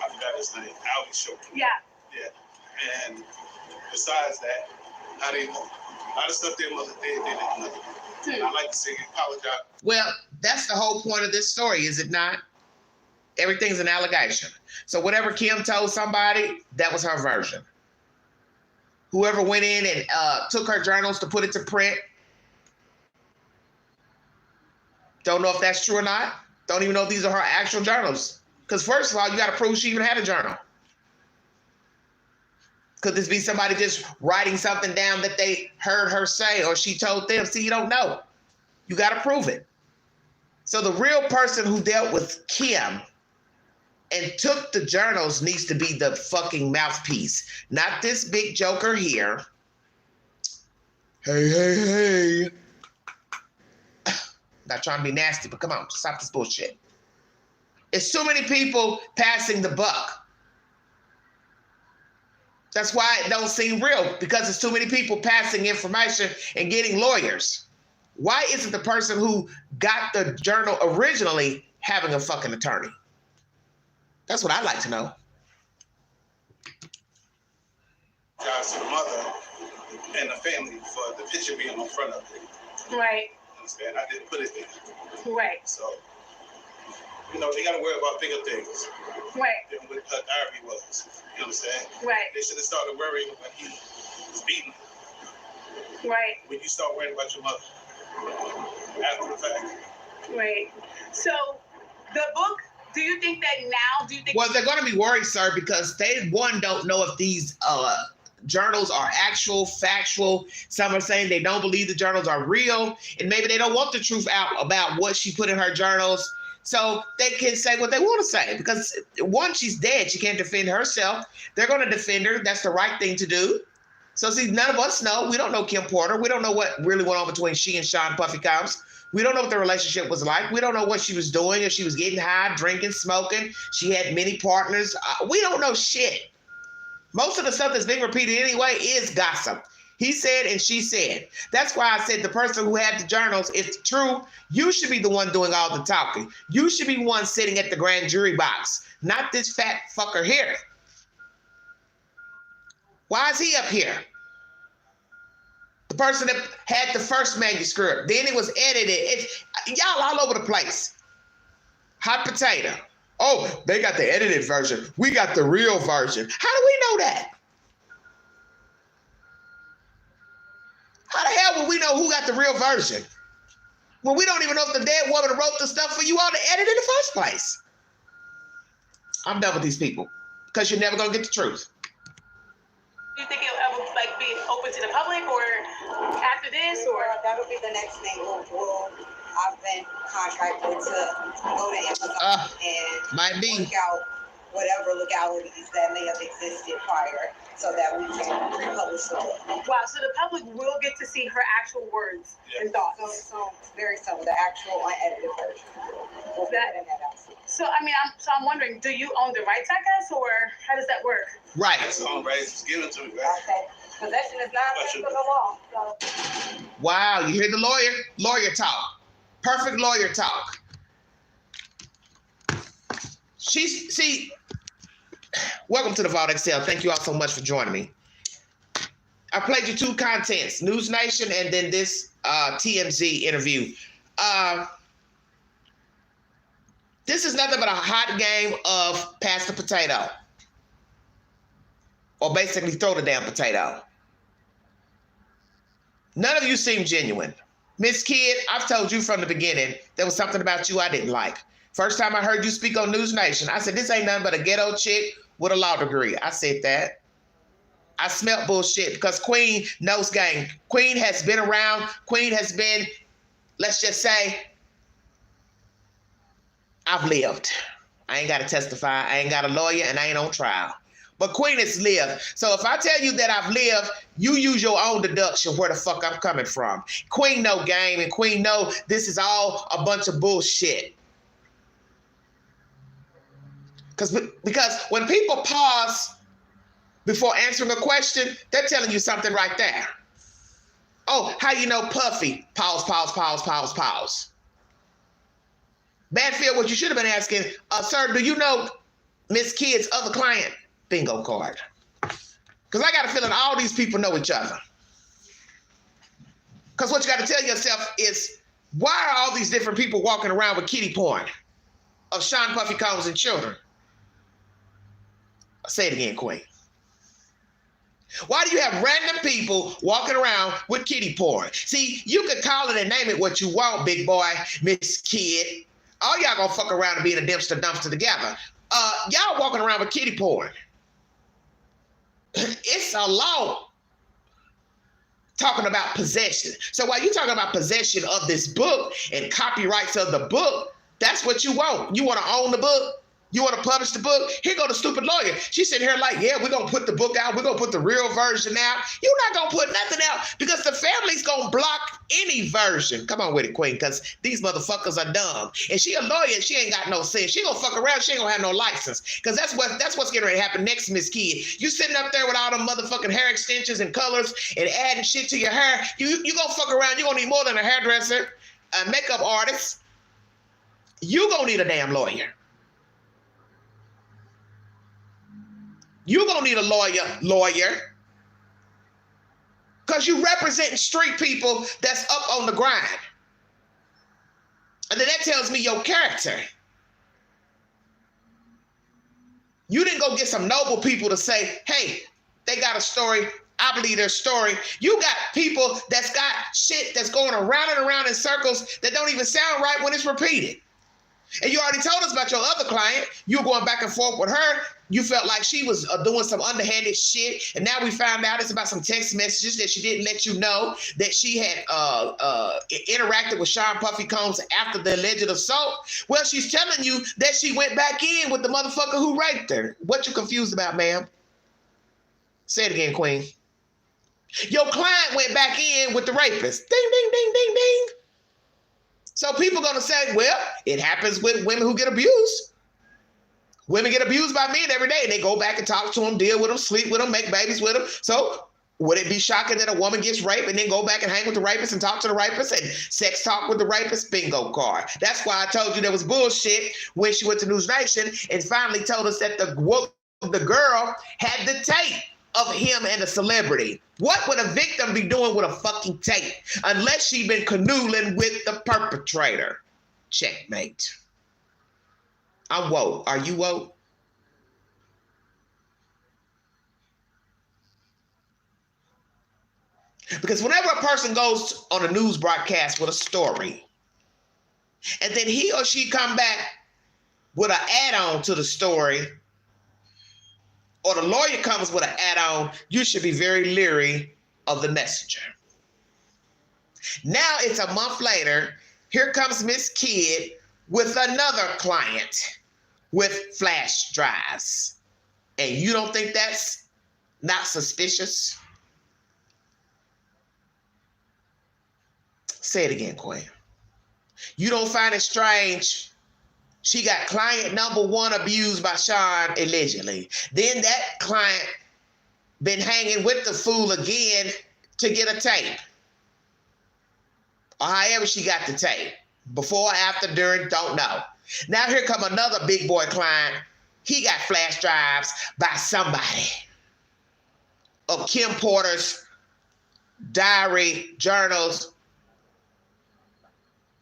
forgot his name. Albie Show. Yeah. And besides that, a lot of stuff their mother did, they didn't know. And I like to say apologize. Well, that's the whole point of this story, is it not? Everything's an allegation. So whatever Kim told somebody, that was her version. Whoever went in and took her journals to put it to print, don't know if that's true or not. Don't even know if these are her actual journals. Because first of all, you got to prove she even had a journal. Could this be somebody just writing something down that they heard her say or she told them? See, you don't know. You got to prove it. So the real person who dealt with Kim and took the journals needs to be the fucking mouthpiece, not this big joker here. Hey. Not trying to be nasty, but come on, stop this bullshit. It's too many people passing the buck. That's why it don't seem real, because it's too many people passing information and getting lawyers. Why isn't the person who got the journal originally having a fucking attorney? That's what I'd like to know. Guys to the mother and the family for the picture being in front of it. Right. Understand? I didn't put it there. Right. So you know, they got to worry about bigger things. Right. Than what her diary was. You understand? Right. They should have started worrying when he was beaten. Right. When you start worrying about your mother after the fact. Right. So the book, do you think that now, Well, they're going to be worried, sir, because they, one, don't know if these journals are actual, factual. Some are saying they don't believe the journals are real, and maybe they don't want the truth out about what she put in her journals. So they can say what they want to say, because one, she's dead. She can't defend herself. They're going to defend her. That's the right thing to do. So see, none of us know. We don't know Kim Porter. We don't know what really went on between she and Sean Puffy Combs. We don't know what the relationship was like. We don't know what she was doing, if she was getting high, drinking, smoking. She had many partners. We don't know shit. Most of the stuff that's being repeated anyway is gossip. He said and she said. That's why I said the person who had the journals, if true, you should be the one doing all the talking. You should be one sitting at the grand jury box, not this fat fucker here. Why is he up here? The person that had the first manuscript, then it was edited. Y'all all over the place. Hot potato. Oh, they got the edited version. We got the real version. How do we know that? How the hell would we know who got the real version? When we don't even know if the dead woman wrote the stuff for you all to edit in the first place. I'm done with these people, because you're never going to get the truth. Do you think it'll ever be open to the public, or after this, or? That'll be the next thing. I've been contracted to go to Amazon and might be. work out whatever legalities that may have existed prior, so that we can republish the book. Wow, so the public will get to see her actual words and thoughts. So very similar, the actual unedited version. We'll be getting that out soon. So I mean, I'm wondering, do you own the rights, I guess, or how does that work? Right. That's all right. Just give it to me, right? Okay. Possession is not against the law. So. Wow, you hear the lawyer? Lawyer talk. Perfect lawyer talk. Welcome to the Vault XL. Thank you all so much for joining me. I played you two contents, News Nation and then this TMZ interview. This is nothing but a hot game of pass the potato. Or basically throw the damn potato. None of you seem genuine. Miss Kidd, I've told you from the beginning there was something about you I didn't like. First time I heard you speak on News Nation, I said, this ain't nothing but a ghetto chick with a law degree. I said that. I smelt bullshit because Queen knows game. Queen has been around. Queen has been, let's just say, I've lived. I ain't got to testify. I ain't got a lawyer and I ain't on trial. But Queen has lived. So if I tell you that I've lived, you use your own deduction where the fuck I'm coming from. Queen know game and Queen know this is all a bunch of bullshit. Because when people pause before answering a question, they're telling you something right there. Oh, how you know Puffy? Pause, pause, pause, pause, pause. Banfield, what you should have been asking, sir, do you know Miss Kidd's other client? Bingo card. Because I got a feeling all these people know each other. Because what you got to tell yourself is, why are all these different people walking around with kiddie porn of Sean Puffy Combs and children? I'll say it again, Queen. Why do you have random people walking around with kiddie porn? See, you could call it and name it what you want, big boy, Miss Kidd. All y'all gonna fuck around and be in a dumpster together. Y'all walking around with kiddie porn. It's a law talking about possession. So while you're talking about possession of this book and copyrights of the book, that's what you want. You want to own the book? You want to publish the book? Here go the stupid lawyer. She's sitting here like, yeah, we're going to put the book out. We're going to put the real version out. You're not going to put nothing out because the family's going to block any version. Come on with it, Queen, because these motherfuckers are dumb. And she a lawyer and she ain't got no sense. She going to fuck around. She ain't going to have no license because that's what's getting ready to happen next, Miss Kidd. You sitting up there with all them motherfucking hair extensions and colors and adding shit to your hair. You going to fuck around. You're going to need more than a hairdresser, a makeup artist. You going to need a damn lawyer. You're going to need a lawyer, because you representing street people that's up on the grind. And then that tells me your character. You didn't go get some noble people to say, hey, they got a story. I believe their story. You got people that's got shit that's going around and around in circles that don't even sound right when it's repeated. And you already told us about your other client. You were going back and forth with her. You felt like she was doing some underhanded shit. And now we found out it's about some text messages that she didn't let you know that she had interacted with Sean Puffy Combs after the alleged assault. Well, she's telling you that she went back in with the motherfucker who raped her. What you confused about, ma'am? Say it again, Queen. Your client went back in with the rapist. Ding, ding, ding, ding, ding. So people are going to say, well, it happens with women who get abused. Women get abused by men every day, and they go back and talk to them, deal with them, sleep with them, make babies with them. So would it be shocking that a woman gets raped and then go back and hang with the rapist and talk to the rapist and sex talk with the rapist? Bingo card. That's why I told you there was bullshit when she went to News Nation and finally told us that the girl had the tape of him and a celebrity. What would a victim be doing with a fucking tape unless she been canoodling with the perpetrator? Checkmate. I'm woke. Are you woke? Because whenever a person goes on a news broadcast with a story, and then he or she come back with an add-on to the story, or the lawyer comes with an add-on, you should be very leery of the messenger. Now it's a month later, here comes Miss Kidd with another client with flash drives. And you don't think that's not suspicious? Say it again, Queen. You don't find it strange? She got client number one abused by Sean, allegedly. Then that client been hanging with the fool again to get a tape. Or however she got the tape. Before, after, during, don't know. Now here come another big boy client. He got flash drives by somebody of Kim Porter's diary, journals,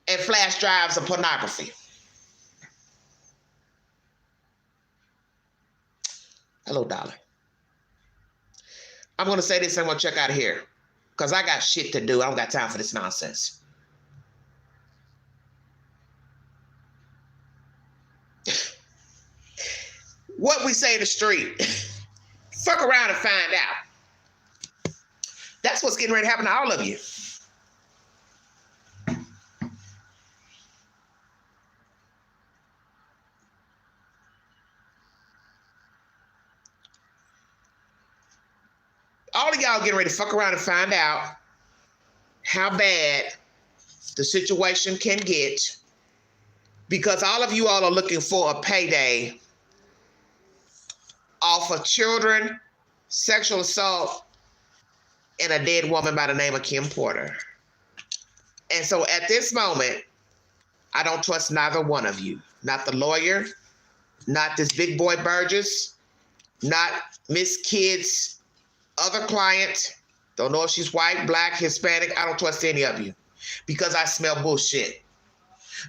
and flash drives of pornography. Hello, darling. I'm going to say this and I'm going to check out of here because I got shit to do. I don't got time for this nonsense. What we say in the street, fuck around and find out. That's what's getting ready to happen to all of you. All of y'all getting ready to fuck around and find out how bad the situation can get because all of you all are looking for a payday off of children, sexual assault, and a dead woman by the name of Kim Porter. And so at this moment, I don't trust neither one of you. Not the lawyer, not this big boy Burgess, not Miss Kidd's other client. Don't know if she's white, black, Hispanic. I don't trust any of you because I smell bullshit.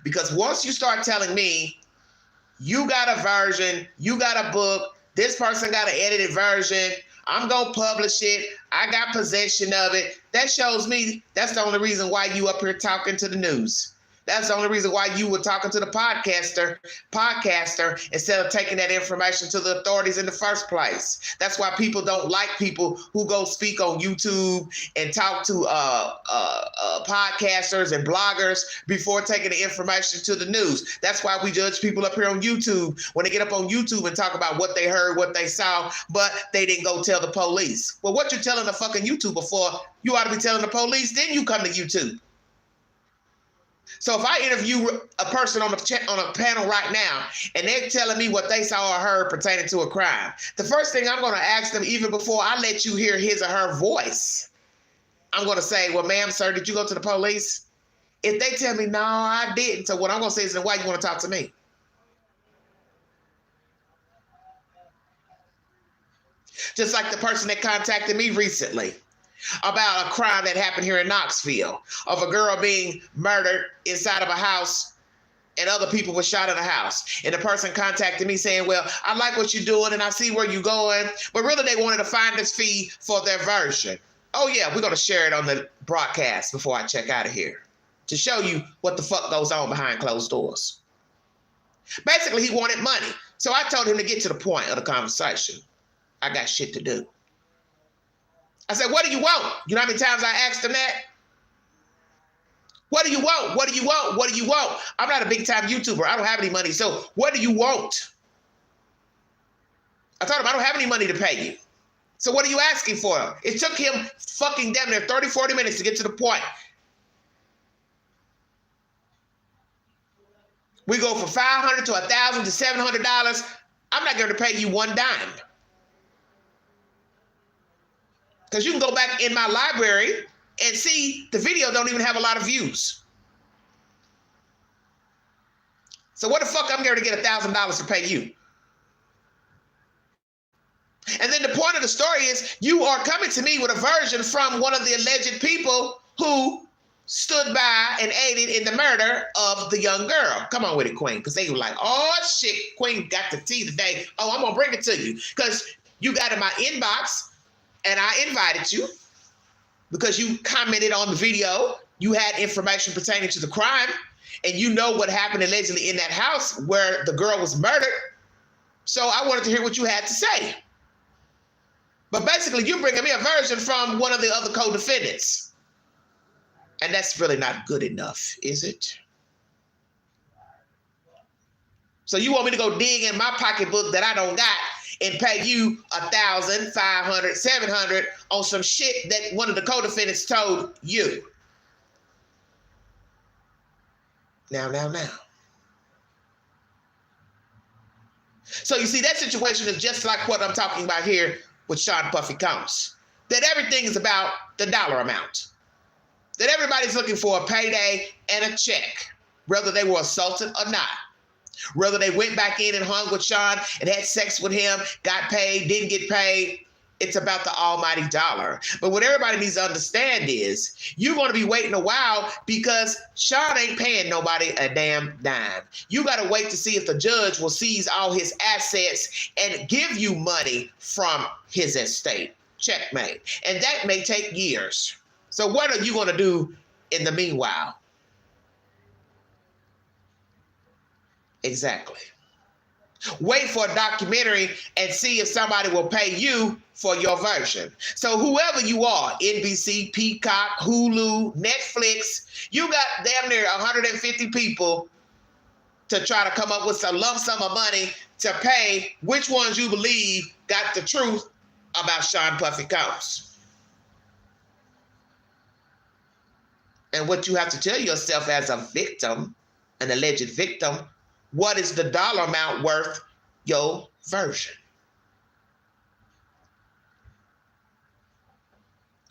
Because once you start telling me you got a version, you got a book, this person got an edited version, I'm going to publish it, I got possession of it, that shows me that's the only reason why you up here talking to the news. That's the only reason why you were talking to the podcaster instead of taking that information to the authorities in the first place. That's why people don't like people who go speak on YouTube and talk to podcasters and bloggers before taking the information to the news. That's why we judge people up here on YouTube when they get up on YouTube and talk about what they heard, what they saw, but they didn't go tell the police. Well, what you telling the fucking YouTuber for? You ought to be telling the police, then you come to YouTube. So if I interview a person on a panel right now and they're telling me what they saw or heard pertaining to a crime, the first thing I'm going to ask them, even before I let you hear his or her voice, I'm going to say, well, ma'am, sir, did you go to the police? If they tell me, no, I didn't. So what I'm going to say is, then why you want to talk to me? Just like the person that contacted me recently about a crime that happened here in Knoxville of a girl being murdered inside of a house and other people were shot in the house. And the person contacted me saying, well, I like what you're doing and I see where you're going. But really they wanted to find this fee for their version. Oh yeah, we're going to share it on the broadcast before I check out of here to show you what the fuck goes on behind closed doors. Basically, he wanted money. So I told him to get to the point of the conversation. I got shit to do. I said, what do you want? You know how many times I asked him that? What do you want? What do you want? What do you want? I'm not a big time YouTuber. I don't have any money. So what do you want? I told him I don't have any money to pay you. So what are you asking for? It took him fucking damn near 30, 40 minutes to get to the point. We go from $500 to $1,000 to $700. I'm not going to pay you one dime. Because you can go back in my library and see the video don't even have a lot of views. So what the fuck I'm going to get $1,000 to pay you? And then the point of the story is you are coming to me with a version from one of the alleged people who stood by and aided in the murder of the young girl. Come on with it, Queen. Because they were like, oh shit, Queen got the tea today. Oh, I'm going to bring it to you. Because you got in my inbox and I invited you because you commented on the video. You had information pertaining to the crime and you know what happened allegedly in that house where the girl was murdered. So I wanted to hear what you had to say. But basically, you're bringing me a version from one of the other co-defendants. And that's really not good enough, is it? So you want me to go dig in my pocketbook that I don't got and pay you $1,000, $500, $700 on some shit that one of the co-defendants told you? Now. So you see, that situation is just like what I'm talking about here with Sean Puffy Combs. That everything is about the dollar amount. That everybody's looking for a payday and a check, whether they were assaulted or not. Whether they went back in and hung with Sean and had sex with him, got paid, didn't get paid. It's about the almighty dollar. But what everybody needs to understand is you're going to be waiting a while because Sean ain't paying nobody a damn dime. You got to wait to see if the judge will seize all his assets and give you money from his estate. Checkmate. And that may take years. So what are you going to do in the meanwhile? Exactly. Wait for a documentary and see if somebody will pay you for your version. So whoever you are, NBC, Peacock, Hulu, Netflix, you got damn near 150 people to try to come up with a lump sum of money to pay which ones you believe got the truth about Sean Puffy Combs. And what you have to tell yourself as a victim, an alleged victim, what is the dollar amount worth your version?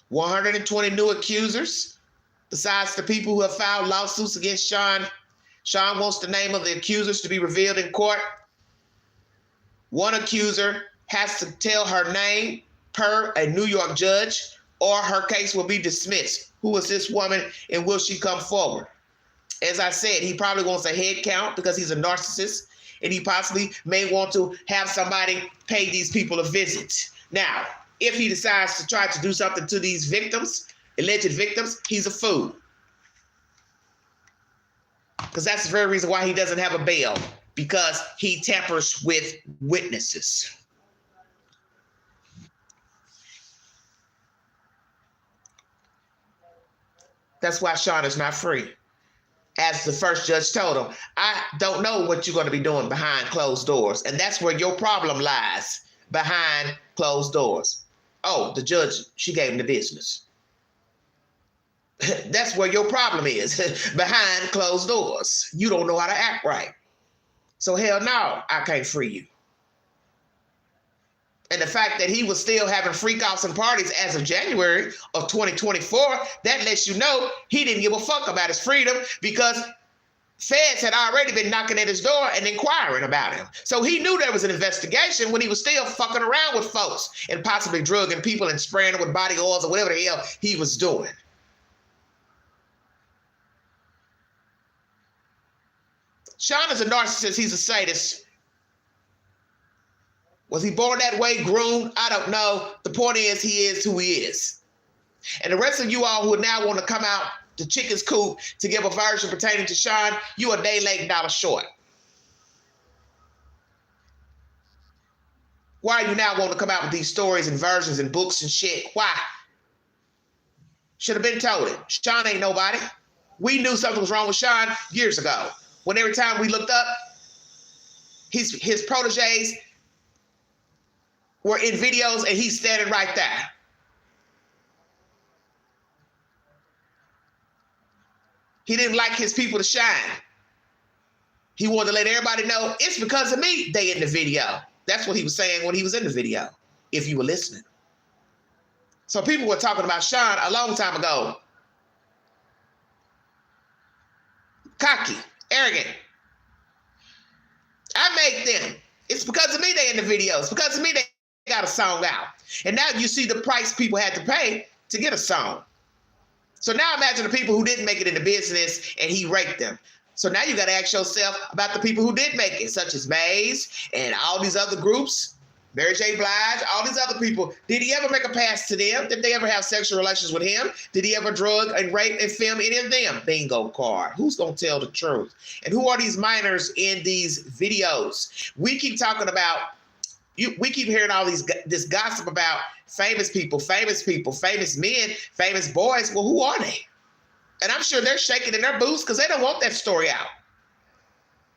120 new accusers, besides the people who have filed lawsuits against Sean. Sean wants the name of the accusers to be revealed in court. One accuser has to tell her name per a New York judge, or her case will be dismissed. Who is this woman and will she come forward? As I said, he probably wants a head count because he's a narcissist, and he possibly may want to have somebody pay these people a visit. Now, if he decides to try to do something to these victims, alleged victims, he's a fool. Because that's the very reason why he doesn't have a bail, because he tampers with witnesses. That's why Sean is not free. As the first judge told him, I don't know what you're going to be doing behind closed doors. And that's where your problem lies, behind closed doors. Oh, the judge, she gave him the business. That's where your problem is, behind closed doors. You don't know how to act right. So hell no, I can't free you. And the fact that he was still having freak-offs and parties as of January of 2024, that lets you know he didn't give a fuck about his freedom, because feds had already been knocking at his door and inquiring about him. So he knew there was an investigation when he was still fucking around with folks and possibly drugging people and spraying them with body oils or whatever the hell he was doing. Sean is a narcissist. He's a sadist. Was he born that way, groomed? I don't know. The point is, he is who he is. And the rest of you all who now want to come out the chicken's coop to give a version pertaining to Sean, you a day late, dollar short. Why are you now wanting to come out with these stories and versions and books and shit? Why? Should have been told it. Sean ain't nobody. We knew something was wrong with Sean years ago. When every time we looked up, his proteges were in videos and he's standing right there. He didn't like his people to shine. He wanted to let everybody know it's because of me they in the video. That's what he was saying when he was in the video, if you were listening. So people were talking about Sean a long time ago. Cocky, arrogant. I made them. It's because of me they in the video. It's because of me they got a song out. And now you see the price people had to pay to get a song. So now imagine the people who didn't make it in the business and he raped them. So now you got to ask yourself about the people who did make it, such as Maze and all these other groups, Mary J. Blige, all these other people. Did he ever make a pass to them? Did they ever have sexual relations with him? Did he ever drug and rape and film any of them? Bingo card. Who's going to tell the truth? And who are these minors in these videos? We keep talking about, we keep hearing all this gossip about famous people, famous men, famous boys. Well, who are they? And I'm sure they're shaking in their boots because they don't want that story out.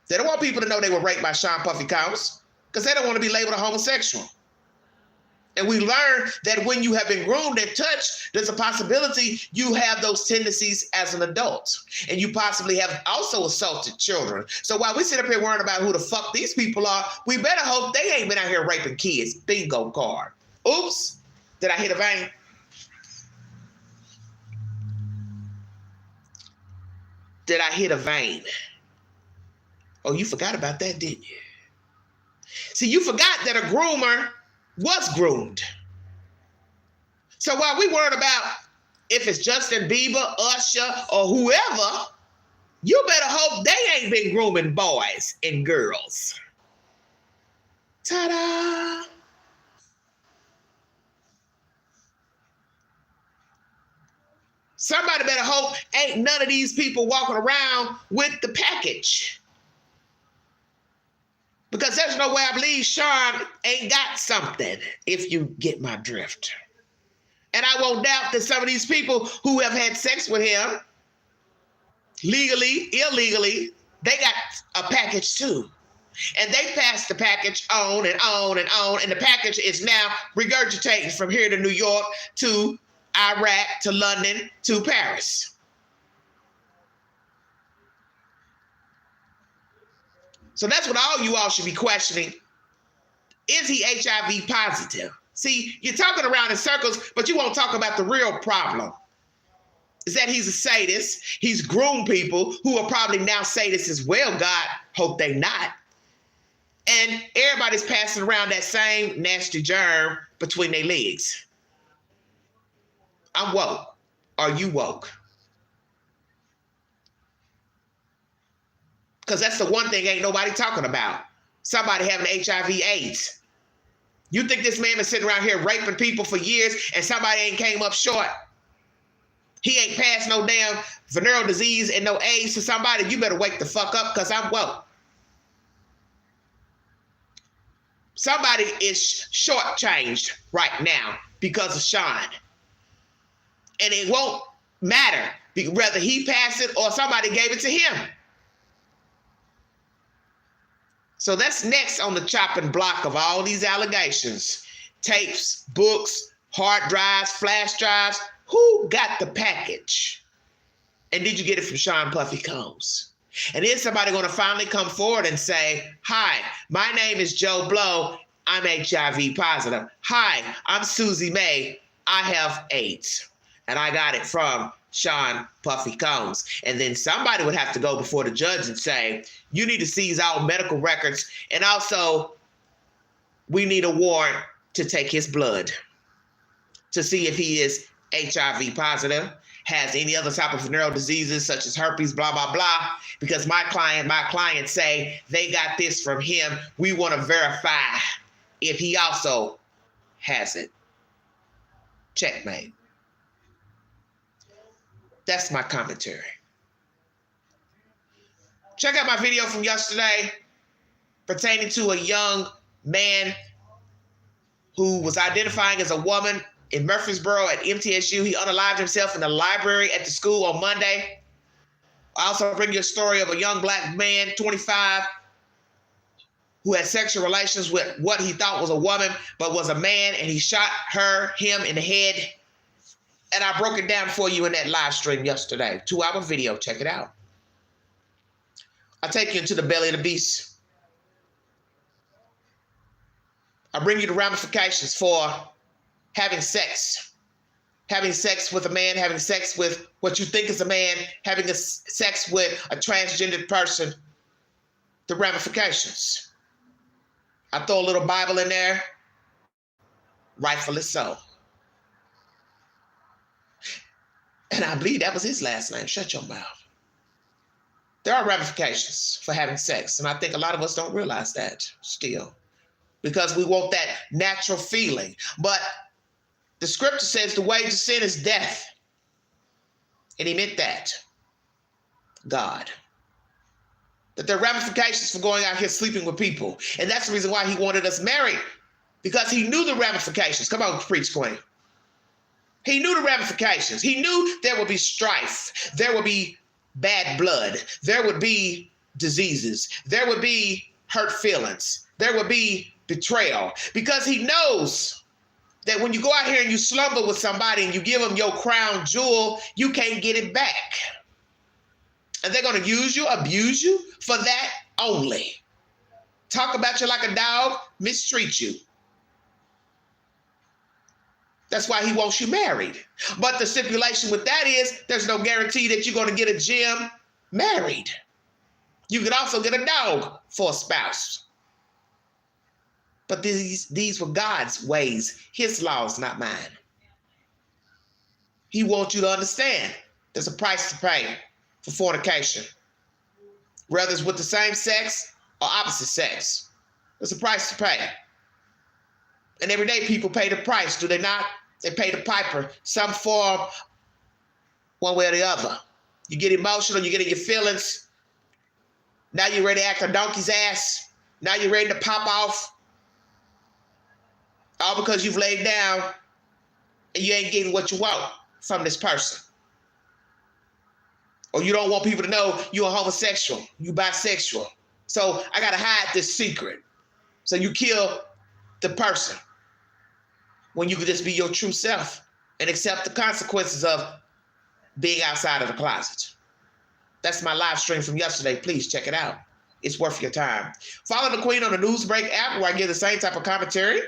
They don't want people to know they were raped by Sean Puffy Combs because they don't want to be labeled a homosexual. And we learned that when you have been groomed and touched, there's a possibility you have those tendencies as an adult. And you possibly have also assaulted children. So while we sit up here worrying about who the fuck these people are, we better hope they ain't been out here raping kids. Bingo card. Oops. Did I hit a vein? Did I hit a vein? Oh, you forgot about that, didn't you? See, you forgot that a groomer was groomed. So while we worried about if it's Justin Bieber, Usher, or whoever, you better hope they ain't been grooming boys and girls. Ta-da! Somebody better hope ain't none of these people walking around with the package. Because there's no way I believe Sean ain't got something, if you get my drift. And I won't doubt that some of these people who have had sex with him, legally, illegally, they got a package too. And they passed the package on and on and on, and the package is now regurgitating from here to New York to Iraq to London to Paris. So that's what all you all should be questioning. Is he HIV positive? See, you're talking around in circles, but you won't talk about the real problem. Is that he's a sadist. He's groomed people who are probably now sadists as well. God, hope they not. And everybody's passing around that same nasty germ between their legs. I'm woke. Are you woke? Because that's the one thing ain't nobody talking about. Somebody having HIV/AIDS. You think this man been sitting around here raping people for years and somebody ain't came up short? He ain't passed no damn venereal disease and no AIDS to somebody. You better wake the fuck up because I'm woke. Somebody is shortchanged right now because of Sean. And it won't matter whether he passed it or somebody gave it to him. So that's next on the chopping block of all these allegations. Tapes, books, hard drives, flash drives. Who got the package? And did you get it from Sean Puffy Combs? And is somebody going to finally come forward and say, hi, my name is Joe Blow. I'm HIV positive. Hi, I'm Susie Mae. I have AIDS. And I got it from Sean Puffy Combs. And then somebody would have to go before the judge and say, you need to seize all medical records. And also, we need a warrant to take his blood to see if he is HIV positive. has any other type of neural diseases such as herpes, blah, blah, blah, because my client say they got this from him. We want to verify if he also has it. Checkmate. That's my commentary. Check out my video from yesterday pertaining to a young man who was identifying as a woman in Murfreesboro at MTSU. He unalived himself in the library at the school on Monday. I also bring you a story of a young black man, 25, who had sexual relations with what he thought was a woman, but was a man, and he shot him in the head. And I broke it down for you in that live stream yesterday. 2-hour video, check it out. I take you into the belly of the beast. I bring you the ramifications for having sex with a man, having sex with what you think is a man, having sex with a transgendered person, the ramifications. I throw a little Bible in there, rightfully so. And I believe that was his last name. Shut your mouth. There are ramifications for having sex, and I think a lot of us don't realize that still, because we want that natural feeling. But the scripture says the wage of sin is death. And he meant that. God. That there are ramifications for going out here sleeping with people. And that's the reason why he wanted us married, because he knew the ramifications. Come on, preach, Queen. He knew the ramifications. He knew there would be strife. There would be bad blood. There would be diseases. There would be hurt feelings. There would be betrayal, because he knows that when you go out here and you slumber with somebody and you give them your crown jewel, you can't get it back. And they're going to use you, abuse you for that only. Talk about you like a dog, mistreat you. That's why he wants you married. But the stipulation with that is there's no guarantee that you're going to get a gem married. You could also get a dog for a spouse. But these were God's ways, his laws, not mine. He wants you to understand there's a price to pay for fornication. Whether it's with the same sex or opposite sex, there's a price to pay. And every day people pay the price, do they not? They pay the piper, some form, one way or the other. You get emotional, you get in your feelings. Now you're ready to act a donkey's ass. Now you're ready to pop off. All because you've laid down and you ain't getting what you want from this person. Or you don't want people to know you're a homosexual, you bisexual. So I gotta hide this secret. So you kill the person when you could just be your true self and accept the consequences of being outside of the closet. That's my live stream from yesterday. Please check it out. It's worth your time. Follow the Queen on the Newsbreak app, where I give the same type of commentary.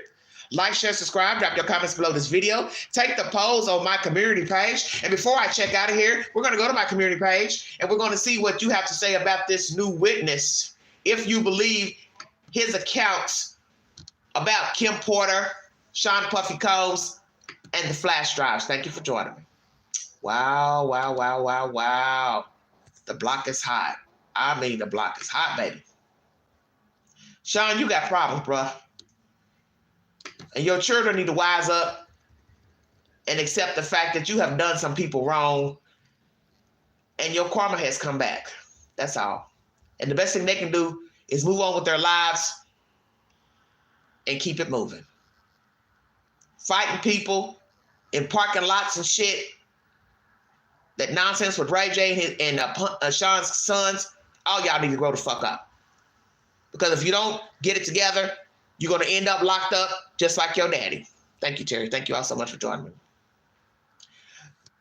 Like, share, subscribe, drop your comments below this video. Take the polls on my community page. And before I check out of here, we're going to go to my community page and we're going to see what you have to say about this new witness. If you believe his accounts about Kim Porter, Sean Puffy Combs, and the flash drives. Thank you for joining me. Wow, wow, wow, wow, wow. The block is hot. I mean, the block is hot, baby. Sean, you got problems, bruh. And your children need to wise up and accept the fact that you have done some people wrong and your karma has come back. That's all. And the best thing they can do is move on with their lives and keep it moving. Fighting people in parking lots and shit, that nonsense with Ray J and Sean's sons, all y'all need to grow the fuck up. Because if you don't get it together, you're going to end up locked up just like your daddy. Thank you, Terry. Thank you all so much for joining me.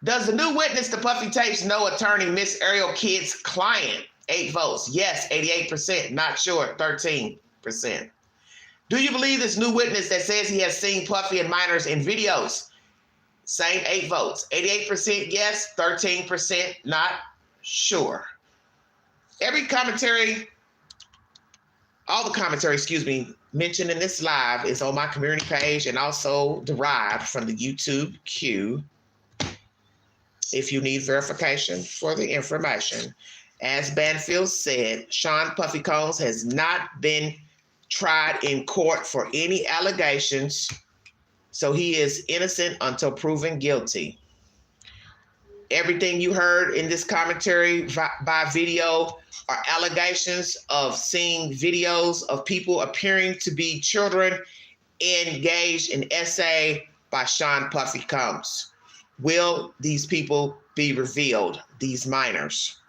Does the new witness to Puffy tapes know attorney Miss Ariel Kidd's client? 8 votes. Yes, 88%. Not sure, 13%. Do you believe this new witness that says he has seen Puffy and MINORS in videos? Same 8 votes. 88% yes, 13% not sure. Every commentary, all the commentary, mentioned in this live is on my community page and also derived from the YouTube queue. if you need verification for the information. As Banfield said, Sean Puffy Combs has not been tried in court for any allegations, so he is innocent until proven guilty. Everything you heard in this commentary by video are allegations of seeing videos of people appearing to be children engaged in SA by Sean Puffy Combs. Will these people be revealed, these minors?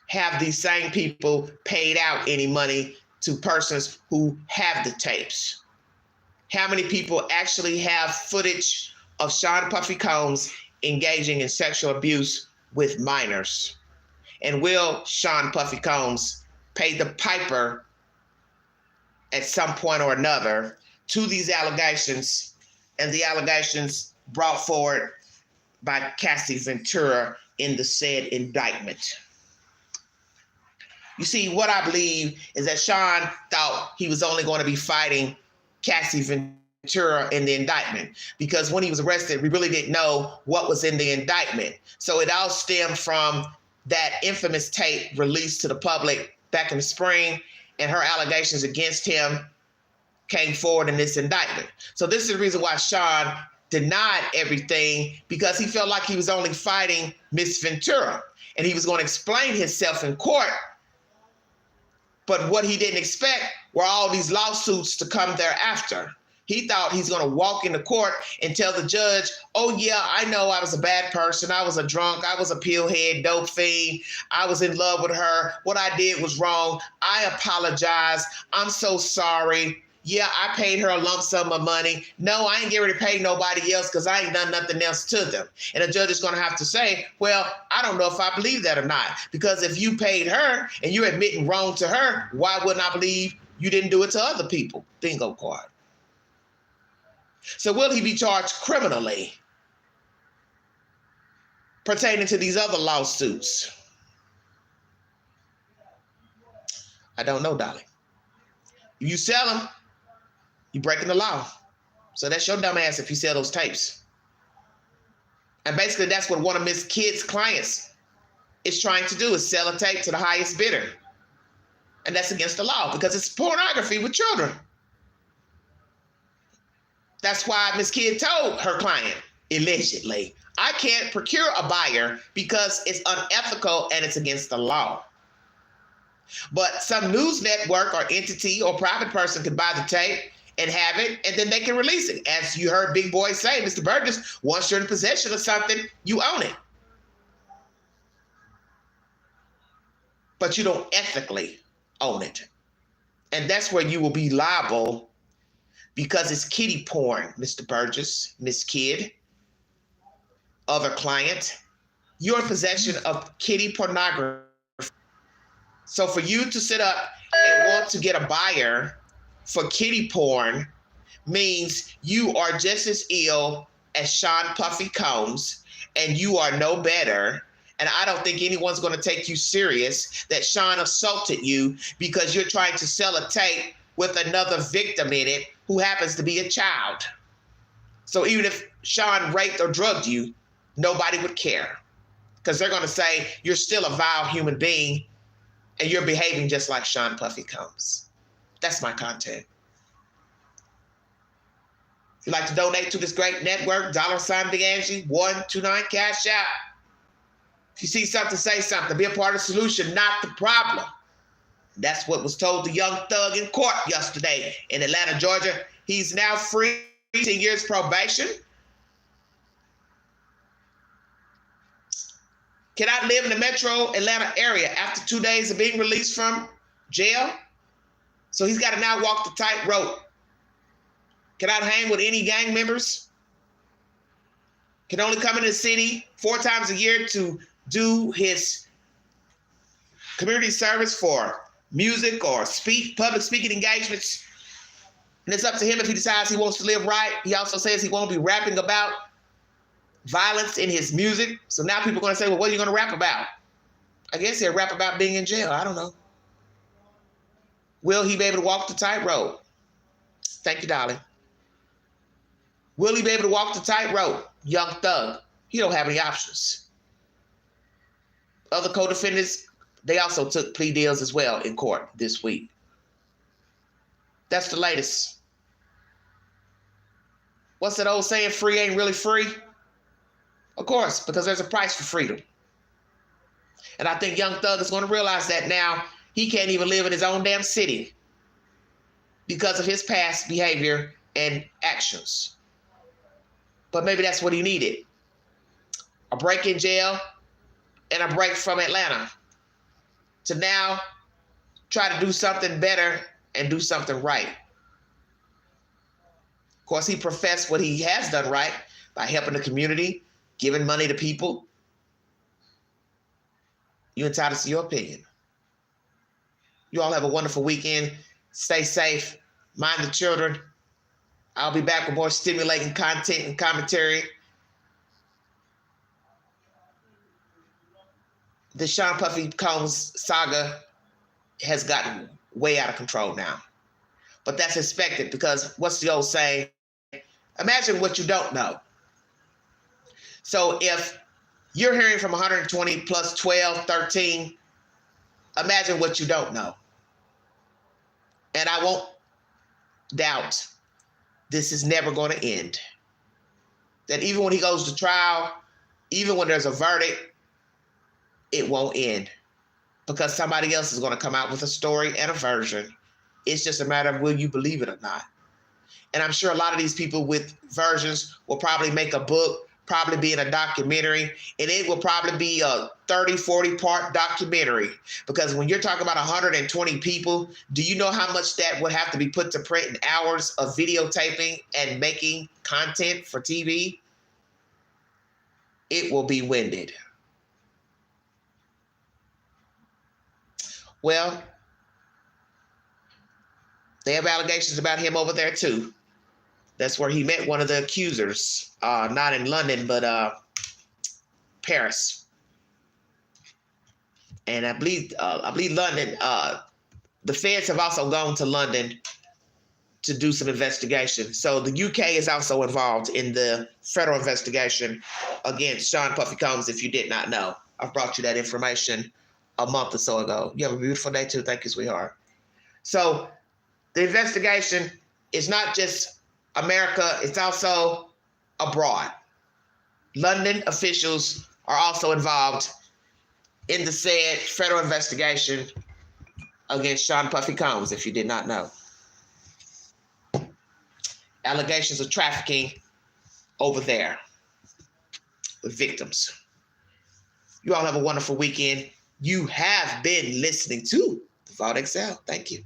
Have these same people paid out any money to persons who have the tapes? How many people actually have footage of Sean Puffy Combs engaging in sexual abuse with minors? And will Sean Puffy Combs pay the piper at some point or another to these allegations and the allegations brought forward by Cassie Ventura in the said indictment? You see, what I believe is that Sean thought he was only going to be fighting Cassie Ventura in the indictment, because when he was arrested, we really didn't know what was in the indictment. So it all stemmed from that infamous tape released to the public back in the spring, and her allegations against him came forward in this indictment. So this is the reason why Sean denied everything, because he felt like he was only fighting Miss Ventura, and he was going to explain himself in court. But what he didn't expect were all these lawsuits to come thereafter. He thought he's going to walk into court and tell the judge, oh, yeah, I know I was a bad person. I was a drunk. I was a pillhead, dope fiend. I was in love with her. What I did was wrong. I apologize. I'm so sorry. Yeah, I paid her a lump sum of money. No, I ain't getting ready to pay nobody else because I ain't done nothing else to them. And the judge is going to have to say, well, I don't know if I believe that or not. Because if you paid her and you're admitting wrong to her, why wouldn't I believe you didn't do it to other people? Bingo card. So will he be charged criminally pertaining to these other lawsuits? I don't know, darling. If you sell them, you're breaking the law. So that's your dumb ass if you sell those tapes. And basically that's what one of Miss Kidd's clients is trying to do, is sell a tape to the highest bidder. And that's against the law because it's pornography with children. That's why Miss Kidd told her client, allegedly, I can't procure a buyer because it's unethical and it's against the law. But some news network or entity or private person can buy the tape and have it, and then they can release it. As you heard Big Boy say, Mr. Burgess, once you're in possession of something, you own it. But you don't ethically own it. And that's where you will be liable, because it's kiddie porn, Mr. Burgess, Miss Kidd, other client. You're in possession of kiddie pornography. So for you to sit up and want to get a buyer for kiddie porn means you are just as ill as Sean Puffy Combs, and you are no better. And I don't think anyone's going to take you serious that Sean assaulted you because you're trying to sell a tape with another victim in it who happens to be a child. So even if Sean raped or drugged you, nobody would care, because they're going to say you're still a vile human being and you're behaving just like Sean Puffy Combs. That's my content. If you'd like to donate to this great network, $sign Big Angie, 129 Cash Out. If you see something, say something. Be a part of the solution, not the problem. That's what was told the young thug in court yesterday in Atlanta, Georgia. He's now free, 10 years probation. Cannot live in the metro Atlanta area after 2 days of being released from jail. So he's got to now walk the tightrope. Cannot hang with any gang members. Can only come into the city 4 times a year to do his community service for music or public speaking engagements. And it's up to him if he decides he wants to live right. He also says he won't be rapping about violence in his music. So now people are going to say, well, what are you going to rap about? I guess he'll rap about being in jail. I don't know. Will he be able to walk the tightrope? Thank you, darling. Will he be able to walk the tightrope, young thug? He don't have any options. Other co-defendants, they also took plea deals as well in court this week. That's the latest. What's that old saying? Free ain't really free? Of course, because there's a price for freedom. And I think Young Thug is going to realize that now. He can't even live in his own damn city because of his past behavior and actions. But maybe that's what he needed. A break in jail and a break from Atlanta to now try to do something better and do something right. Of course, he professed what he has done right by helping the community, giving money to people. You're entitled to your opinion. You all have a wonderful weekend. Stay safe. Mind the children. I'll be back with more stimulating content and commentary. The Sean Puffy Combs saga has gotten way out of control now. But that's expected because what's the old saying? Imagine what you don't know. So if you're hearing from 120 plus 12, 13, imagine what you don't know. And I won't doubt this is never going to end. That even when he goes to trial, even when there's a verdict, it won't end. Because somebody else is going to come out with a story and a version. It's just a matter of will you believe it or not. And I'm sure a lot of these people with versions will probably make a book, probably be in a documentary, and it will probably be a 30, 40 part documentary. Because when you're talking about 120 people, do you know how much that would have to be put to print in hours of videotaping and making content for TV? It will be winded. Well, they have allegations about him over there too. That's where he met one of the accusers, not in London, but Paris. And I believe London. The feds have also gone to London to do some investigation. So the UK is also involved in the federal investigation against Sean Puffy Combs, if you did not know. I've brought you that information a month or so ago. You have a beautiful day too. Thank you, sweetheart. So the investigation is not just America, it's also abroad. London officials are also involved in the said federal investigation against Sean Puffy Combs, if you did not know. Allegations of trafficking over there with victims. You all have a wonderful weekend. You have been listening to The Vault XL. Thank you.